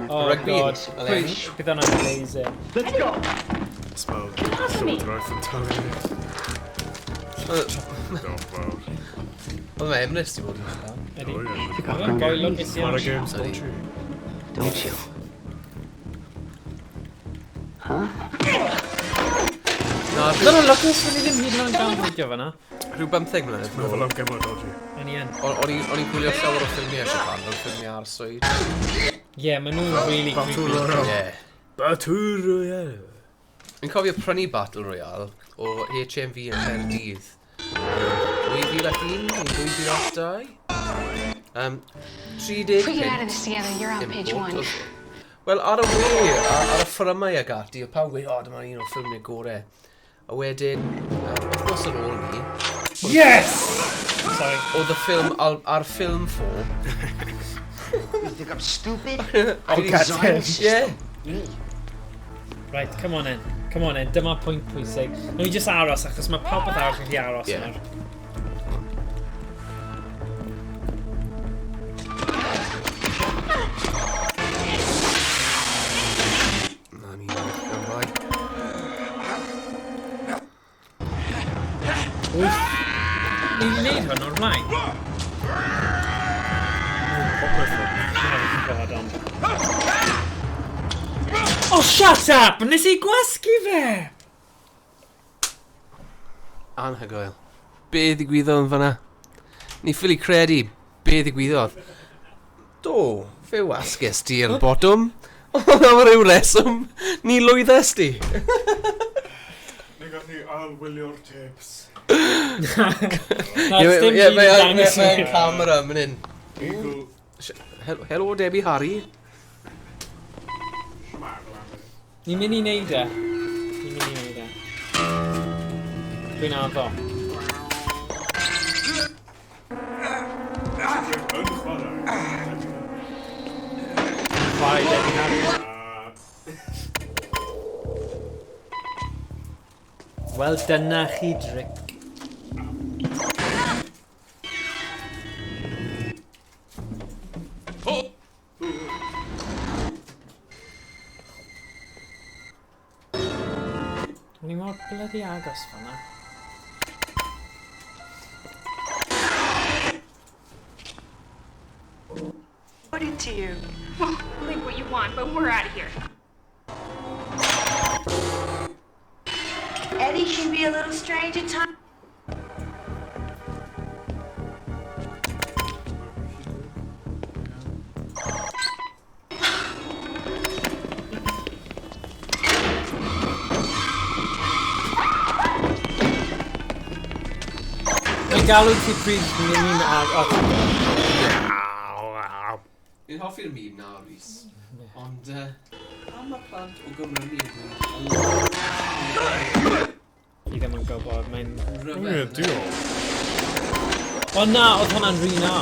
Oh god, bydd hwnna'n amazing. Let's go! Smell llywodraeth yn talu ni. Oedd mae Emrys ti bod yn llawn. Ydy. Oedd yn goelog ys iawn. Chwarae games, don't you? Don't you? Huh? Dyna'n lwcus, fy'n I ddim hyd yn oed gan fwydio fan'na. Rhyw 15 mlynedd. Mae'n fel am gymryd o ti. O'n i yn. O'n i'n gwylio llawer o ffilmiau Japan, fel ffilmiau arswyd. Ie, maen nhw'n really creepy. Ie. Battle Royale. Fi'n cofio prynu Battle Royale o HMV yn Caerdydd. 2001 neu 2002. 30 If we get out of this together, you're on page 1. Wel, ar y we, ar y ffrymau ag ati, o pawb gweud, dyma un o'r ffilmiau gorau. A wedyn, wrth yn ôl ni... Yes! Sorry. Oedd y ffilm ar ffilm ffôn. You think I'm stupid? Oh, goddamn. Yeah. Right, come on in. Come on in. Dyma pwynt pwysig. Nw i just aros, achos mae pawb oedd arall yn gallu aros yma. Na ni, yn rai. Wyth. Ni'n gwneud hwn o'r blaen. Oh, shut up! Nes i gwasgu fe! Anhygoel. Be ddigwyddodd yn fanna? Ni ffili credu be ddigwyddodd. Do, fe wasges ti i'r botwm. Ond am ryw reswm, ni lwyddes ti. Ni gath ni alwylio'r tips. Mae'n camera, mynd in. Helo, Debbie Harry. Ni'n mynd i neud e. Dwi'n addo. Chwarae Debbie Harry. Wel, dyna chi dric. Ni mor bloody agos fanna. Put it to you. Well, think what you want, but we're out of here. Eddie can be a little strange at times. Mae'n galw ti pryd ni'n ag... Fi'n hoffi'r mîm na, Rhys. Ond, am y plant o Gymru ni I ddim yn gwybod, mae'n... Ie, diolch. O na, oedd hwnna'n rhy na.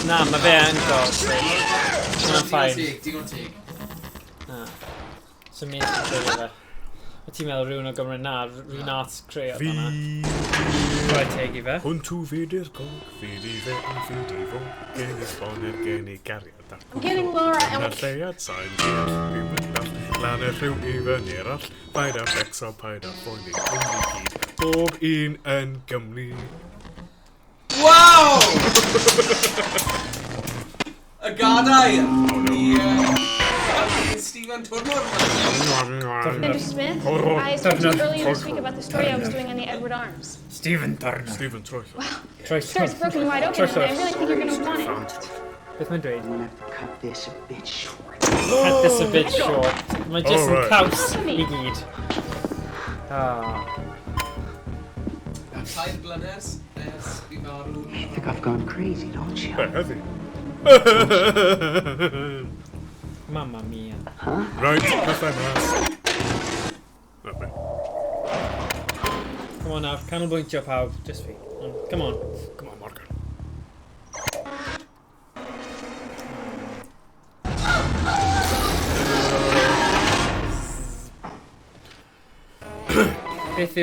Na, mae fe yn gos. Hwnna'n ffain. Digon teg. Na. So mi'n creu fe. O ti'n meddwl rhywun o Gymru na, rhy nath creu oedd hwnna. Rhaid teg i fe. Hwntw fyd i'r gog, fyd i fe yn fyd i fo. Gen i sboner, gen i gariad ac I'm getting Laura Yn y lleiad sain diall, fi'n myndall. Lan y rhyw i fyny arall. Paid a becso, paid a boen i gyd. Bob un yn Gymru. Wow! Y gadair! Stephen Turner. Mr. Smith, I spoke to you earlier this week about the story I was doing on the Edward Arms. Stephen Turner. Stephen Troy. Sir, it's broken wide open, and I really think you're going to want it. Beth mae'n dweud? I'm gonna have to cut this a bit short. Cut this a bit short. Mae jyst yn caws Come i me. gyd. Tair blynedd ers i farw. You think I've gone crazy, don't you? Heddi. Mamma mia. Huh? Right, bethau mas. Come on now, canolbwyntio pawb, just fi. Come on. Come on, Morgan. Beth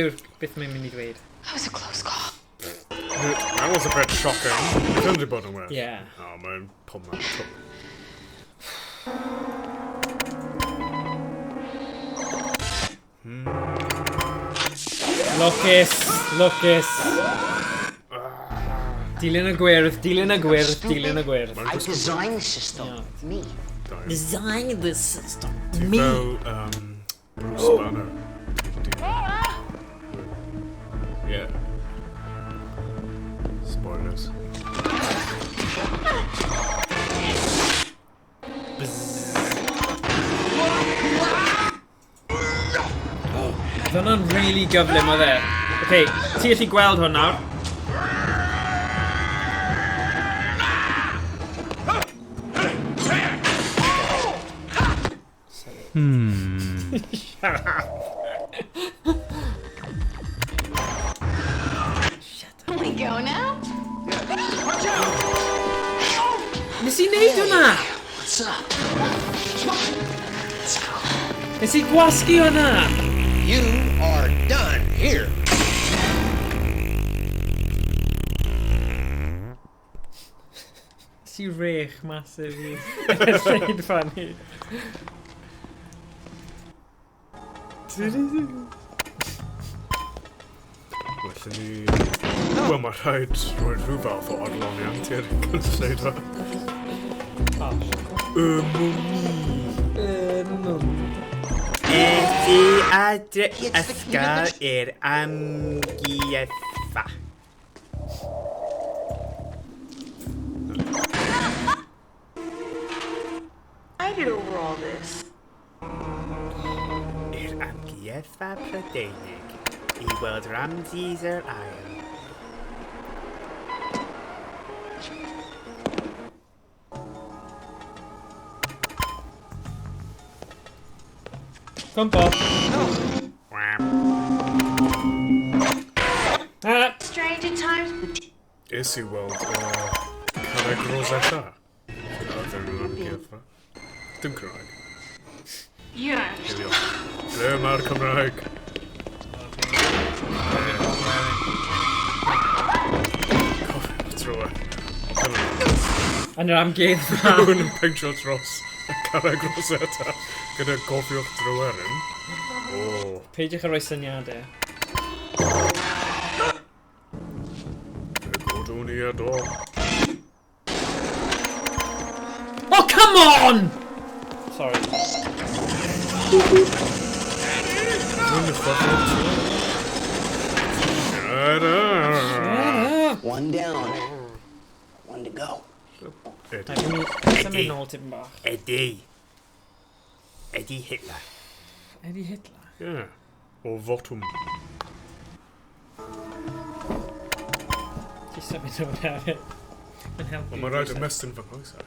mae'n mynd i dweud? That was a close call. That was a bit shocking. It's under bottom where. Yeah. Oh man, pump that up. Lwcus. Dilyn y gwyrdd. I designed the system. Me. Design the system. Me. Bruce Banner. Yeah. Spoilers. Oedd hwnna'n really gyflym oedd e. OK, ti gallu gweld hwn nawr. Can we go now? Nes i neud hwnna? What's up? Nes i gwasgu hwnna? You are done here. Nes i rech masif i. Lleid ffani. Felly ni... Wel, mae rhaid rhoi rhyw fath o adloniant i'r cynulleidfa. Ti adre ysgol i'r amgueddfa. I did over all this. I'r amgueddfa Prydeinig I weld Ramses yr Ail. Come on. Strange at times, but Is I weld Cymraeg Rosetta? Oedd yn amgueddfa. Dim Cymraeg. yeah. Ble mae'r Cymraeg? Yn yr amgueddfa. Rwy'n yn peintio dros y Cymraeg Rosetta gyda goffiwch drwyrin. Peidiwch a rhoi syniadau. Godwn ni edo. Oh, come on! Sorry. One down. One to go. Eddie Hitler. Eddie Hitler? Yeah. O Votum. Just symud o'n hefyd. Yn helpu. Ond mae'n rhaid ymestyn fy nghoesau.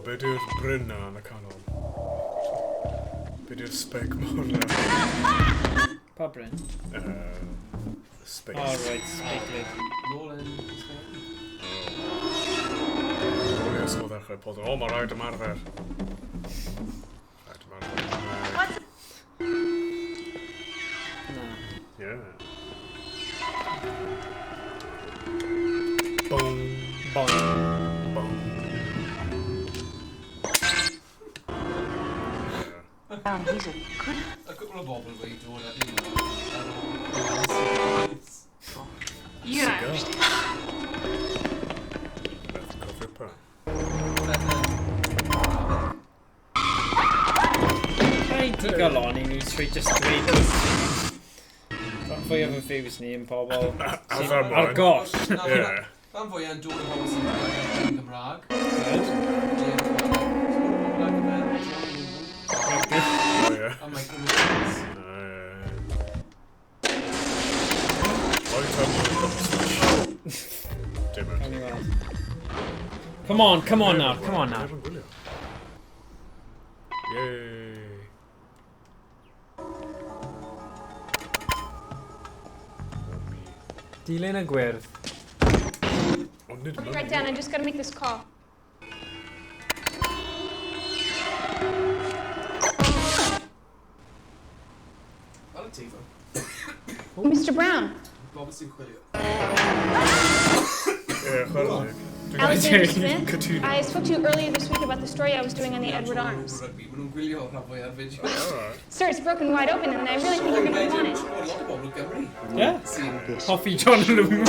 Be di'r bryn na yn y canol? Be di'r speg mawr na? Pa bryn? Space. Oh, right, speiglid. Ie, so ddechrau pod. O, mae rhaid ymarfer. Rhaid ymarfer. Ie. Bong. Bong. Bong. He's a good... A couple of bobble way to all that. Yeah. Rhaid ti gael on I ni trwy just dweud. Fan fwy o fy ffews ni yn pobl ar goll. Fan fwy yn dod o bobl sy'n yn Cymraeg. Oh, my Come on, come on now, come on now. Yay. Dilyn y gwyrdd. I'll be right down, I just gotta make this call. Mr. Brown. Alexander Smith. I spoke to you earlier this week about the story I was doing on the Edward Arms. Sir, it's broken wide open and I really think you're going to want it. Yeah? Hoffi John Lwm.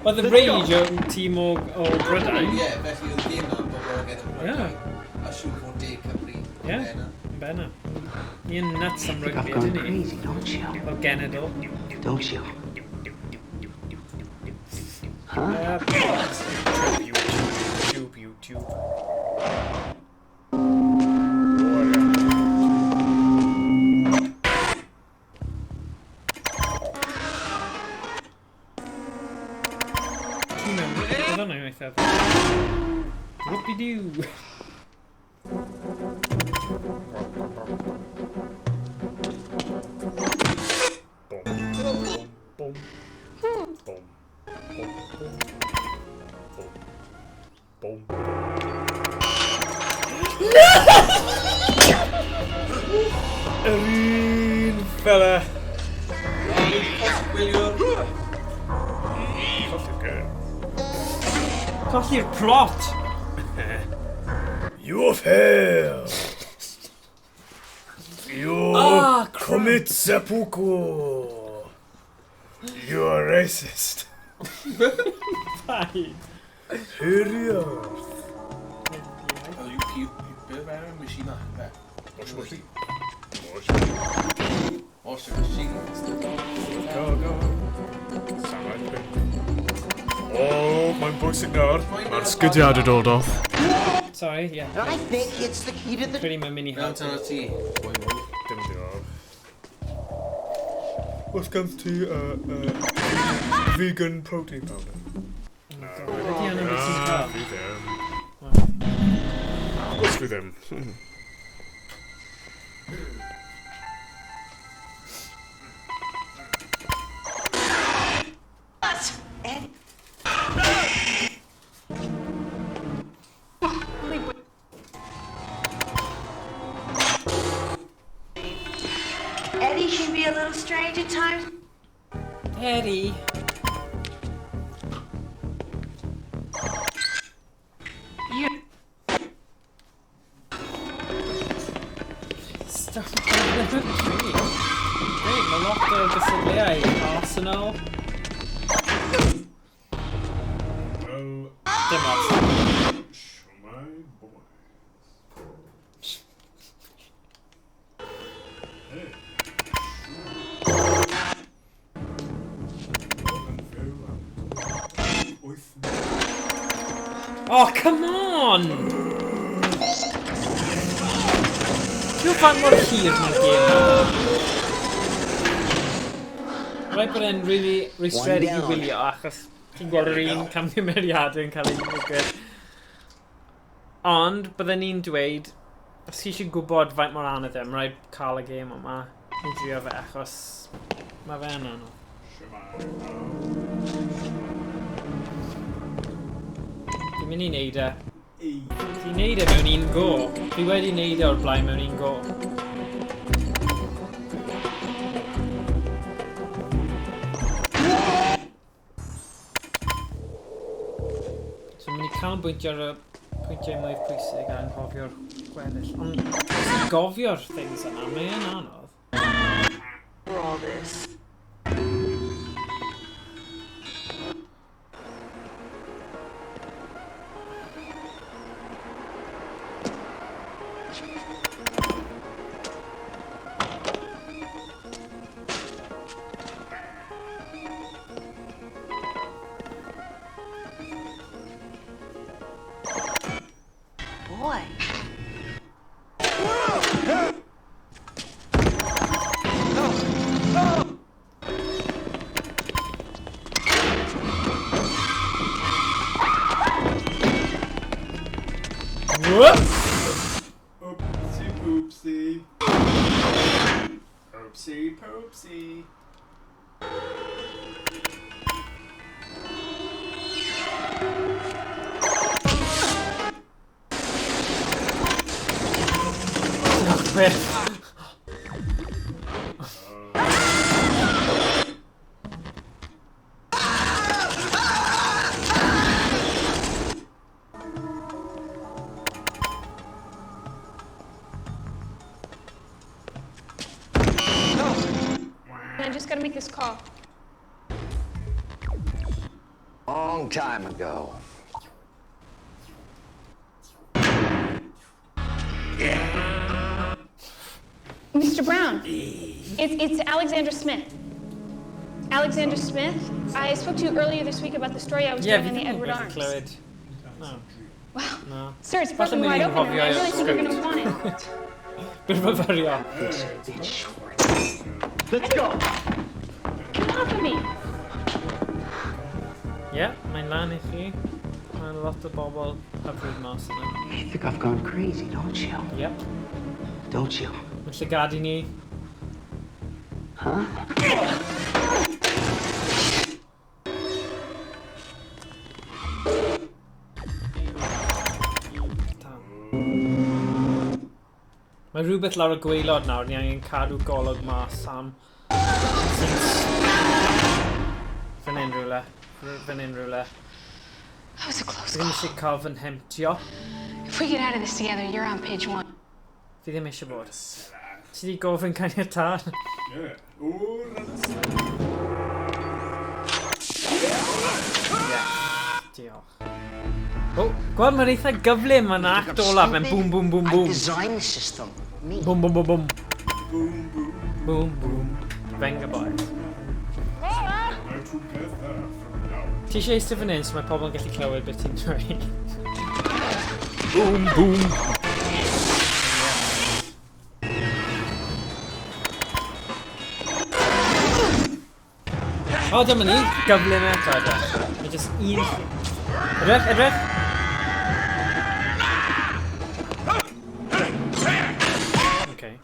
Oedd y Rage o'n tîm o Brydain. Ie, felly oedd gêm na bobl o gen y Brydain. A siŵr fod De Cymru yn Benna. Ni'n nuts am rugby, ydyn ni? Fel genedl. Don't you? Huh? YouTube. I don't know myself. Whoopie-doo. Un fella. Colli'r plot. You fail. You commit seppuku. You are racist. Fine. Serious. Go. Oh, mae'n bwysig nawr. Mae'r sgidiadau dod off. Sorry, yeah. I think it's the key to the... Pretty much mini help. Dim diolch. What's comes to vegan protein powder? Ydy hynny'n beth sy'n cael? Fi ddim. Os fi ddim. Eddie can be a little strange at times. Eddie. Stop the tree. Great, mae lot o gysylltiau. Arsenal. Dim Arsenal. Oh, come on! Dwi'n fan mor hir mae'r gêm na. Rhaid bod e'n really rwystredig I wylio, achos ti'n gweld yr un camgymeriadau yn cael ei wneud. Ond, bydden ni'n dweud, os chi eisiau gwybod faint mor anodd e, mae rhaid cael y gêm yma. Ni'n drio fe, achos mae fe'n anodd. Dwi'n mynd I wneud e. Dwi'n wneud e mewn un go. Dwi wedi wneud e o'r blaen mewn un go. So mynd I canolbwyntio ar y pwyntiau mwyaf pwysig a anghofio'r gweddill. Ond os I gofio'r things yna, mae'n anodd. For all this. Boy. Whoops! Oopsie poopsie. Oopsie poopsie. I just gotta make this call. long time ago. Mr. Brown, it's Alexander Smith. Alexander Smith, I spoke to you earlier this week about the story I was doing in the Edward Arms. No. Well, No. sir, it's broken wide open, and I really think you're going to want it. Bit of a very off. Let's go. Get off of me. Yeah, mae'n lan I chi. Mae lot o bobl hyfryd mas yna. You think I've gone crazy, don't you? Yep. Don't you? Mae llygad I ni. Huh? Mae rhywbeth lawr y gwaelod nawr, ni angen cadw golwg mas am fan hyn rhywle. Fan hyn rhywle. That was a close Fi ddim eisiau cael fy nhemtio. If we get out of this together, you're on page 1. Fi ddim eisiau bod. Ti di gofyn caniatad? Ie. Diolch. O, gweld mae'n eitha gyflym yn act olaf, mae'n boom, boom, boom, boom. I designed the system. Me. Boom, boom, boom, boom. Boom, boom. Venga boys. Ti eisiau eistedd fan hyn so mae pobl yn gallu clywed beth ti'n dweud. Boom, boom. O, dyma ni. Gyflym eto, edrych. Mae jyst un... Edrych, edrych. Okay.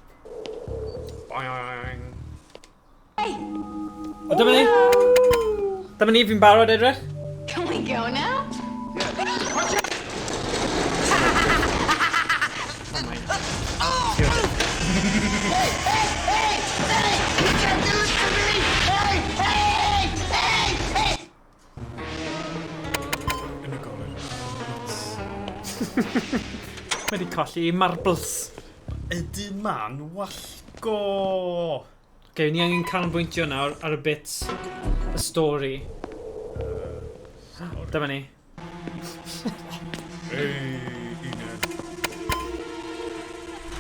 Boing. O, dyma ni. Dyma ni, fi'n barod, edrych. Can we go now? Mae wedi colli i marbles. Ydy man wallgo. Ok, ni angen canolbwyntio nawr ar y bits y stori. Dyma ni.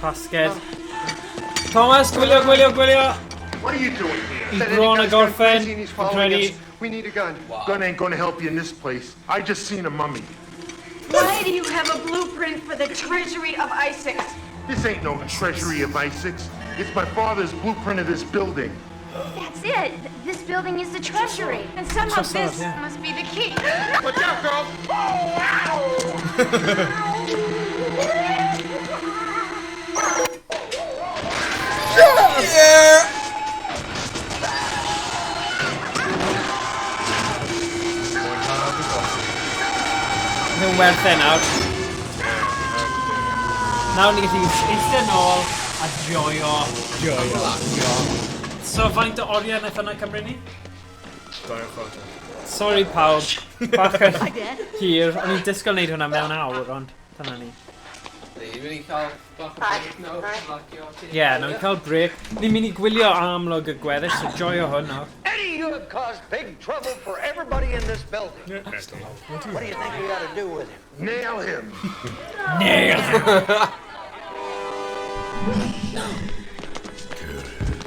Pasged. Thomas, gwylio, gwylio, gwylio! What are you doing here? I bron y gorffen. Fi'n credu. We need a gun. Gun ain't gonna help you in this place. I just seen a mummy. Why do you have a blueprint for the treasury of Isaacs? This ain't no treasury of Isaacs. It's my father's blueprint of this building. That's it. This building is the treasury. And somehow Just this yeah. must be the key. Watch out, girl! Yeah! Mae'n werth e nawr. Nawr ni gallu eistedd nôl a joio. So, faint o oriau naeth yna Cymru ni? 2 chwarter. Sorry pawb, bach yn hir. O'n i'n disgwyl wneud hwnna mewn awr, ond dyna ni. Ni'n mynd i cael bach o break nawr. Ie, nawr ni'n cael break. Ni'n mynd i gwylio amlwg y gweddill, so joio hwn nawr. Eddie, you have caused big trouble for everybody in this building. What do you think we ought to do with him? Nail him! Nail him!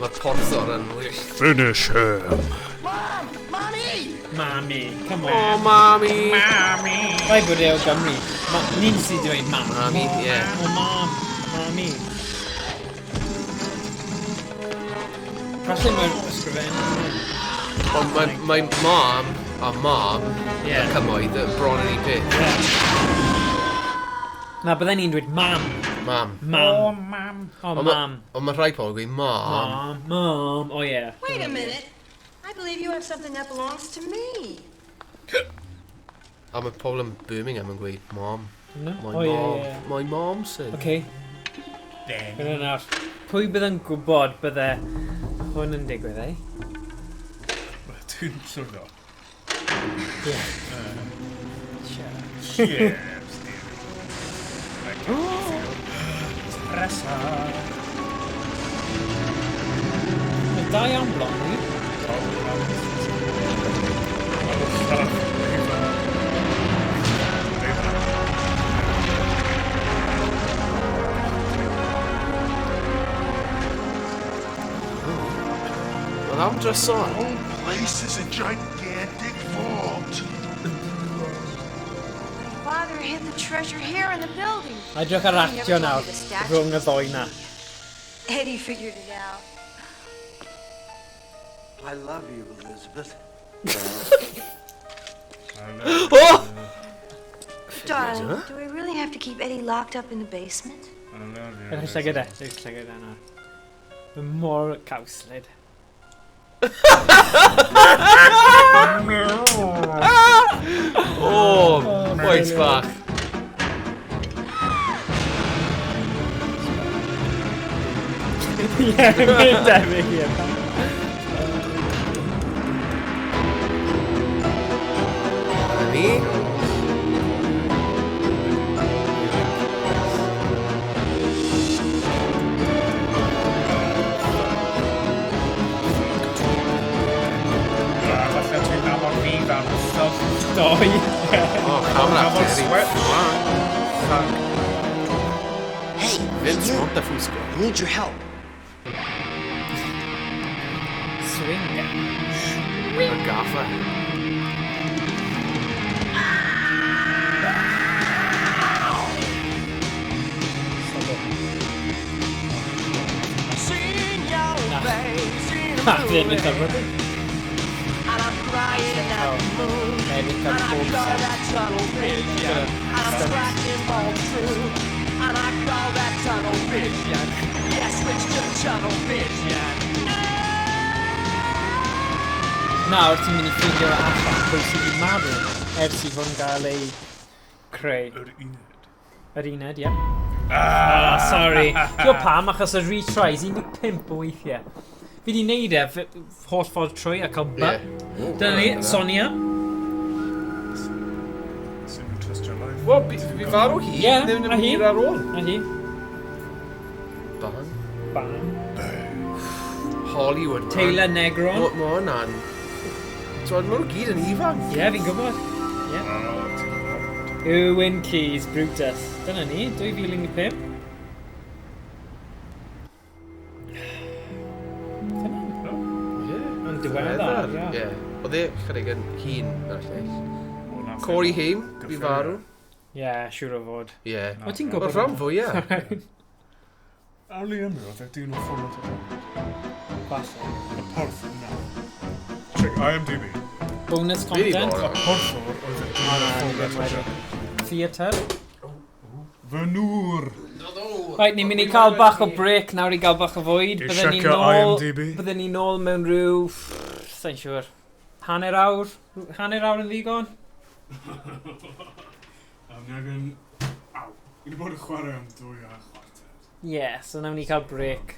Mae porthor yn wych. Finish him. Mom! Mommy! Mami, come on. Oh, mami! Mami! Rai bod e o Gymru. Ni'n sy'n dweud mam. Mami, ie. O mam, mami. Falle mae'r ysgrifennu. Ond mae mam a mam Ie. y cymoedd y bron yn un peth. Na, bydden ni'n dweud mam. Mam. Mam. O, mam. Ond mae rhai pobl gweud mam. Mam. Mam. O, ie. Wait a minute. I believe you have something that belongs to me. A mae pobl yn Birmingham yn gweud mam. No? My O, ie, mom. ie. My mom said. Oce. Gyda nawr. Pwy bydd yn gwybod bydde hwn yn digwydd, ei? Dwi'n llwyddo. Ie. Cheers. Presa. Mae da iawn blon ni. Pam dryson? The whole place is a gigantic vault. Father hid the treasure here in the building. Edrych ar actio nawr, rhwng y ddoi na. Eddie figured it out. I love you, Elizabeth. Oh! Darling, do we really have to keep Eddie locked up in the basement? Ydych llygyd e, nawr. Mae mor cawslid. Oh, boys bach. Ie, mae'n debyg i'r Ni? Doi. Oh, camera. Hey, Vince, you. what the fusco? I need your help. Swing. A gaffer. Ha, ddim yn cyfrwyd. Maybe come home. And I call that tunnel vision. Yes, switch to tunnel vision. Nawr ti'n mynd I ffeindio allan pwy sydd wedi marw ers I hwn gael ei creu. Yr uned, ie. Sorry. Dio pam, achos y retries, 15 o weithiau. Fi wedi neud e, holl ffordd trwy a cael by. Dyna ni, Sonia. Wel, fi farw hi. Ie, Ddim a hi. mynd ar ôl. A hi. Ban. Ban. Hollywood, man. Taylor Negron. Mae hwnna'n... Twyd, maen nhw gyd yn ifan. Ie, fi'n gwybod. Ie. YnChwarae, Brutus. Dyna ni, 2015. Yn diweddar, ie. Oedd e chydig yn hun ar lleill. Corey Haim, fi farw. Ie, siwr o fod. Ie. O ti'n gwybod? O rhan fwyaf. Awn i ymwyl, oedd e dyn nhw ffwrdd o Falle. y porth yna. Check IMDb. Bonus content. Y porth oedd e dyn nhw ffwrdd o Theatr. Fy nŵr. Right, ni'n mynd I cael bach o break nawr I gael bach o fwyd. Bydden ni nôl mewn rhyw... Sa'n siwr. Hanner awr? Hanner awr yn ddigon? Ni wedi bod yn chwarae am 2 a chwarter. Ie, so nawn ni cael break.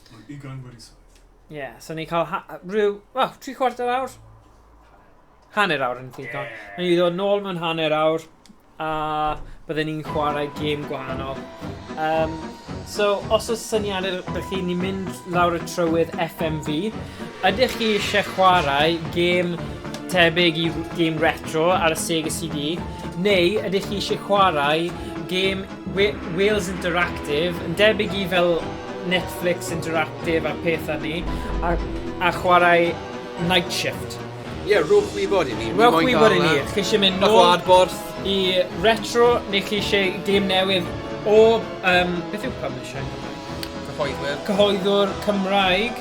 Mae'n 20 wedi saith. Ie, so ni cael rhyw... Wel, 3/4 awr? Hanner awr yn ddigon. Nawn ni ddod nôl mewn hanner awr. A bydden ni'n chwarae gêm gwahanol. So, os oes syniadau ydych chi'n mynd lawr y trywydd FMV, ydych chi eisiau chwarae gêm tebyg I gêm retro ar y Sega CD, neu ydych chi eisiau chwarae gêm Wales Interactive, yn debyg I fel Netflix Interactive a pethau ni, a chwarae Night Shift. Ie, rwch wybod I ni. Rwch wybod I ni. Chi eisiau mynd nôl I retro, neu chi eisiau gêm newydd o... beth yw publisher? Cyhoeddwr Cymraeg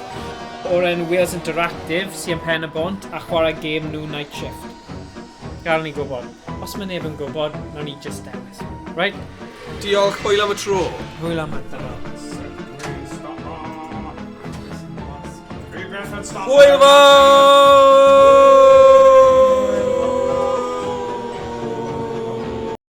o'r enw Wales Interactive sy'n pen y bont a chwarae gêm nhw Night Shift. Gael ni gwybod. Os mae neb yn gwybod, nawn ni just dewis. Right? Diolch, hwyl am y tro. Hwyl am y tro. Hwyl fawr!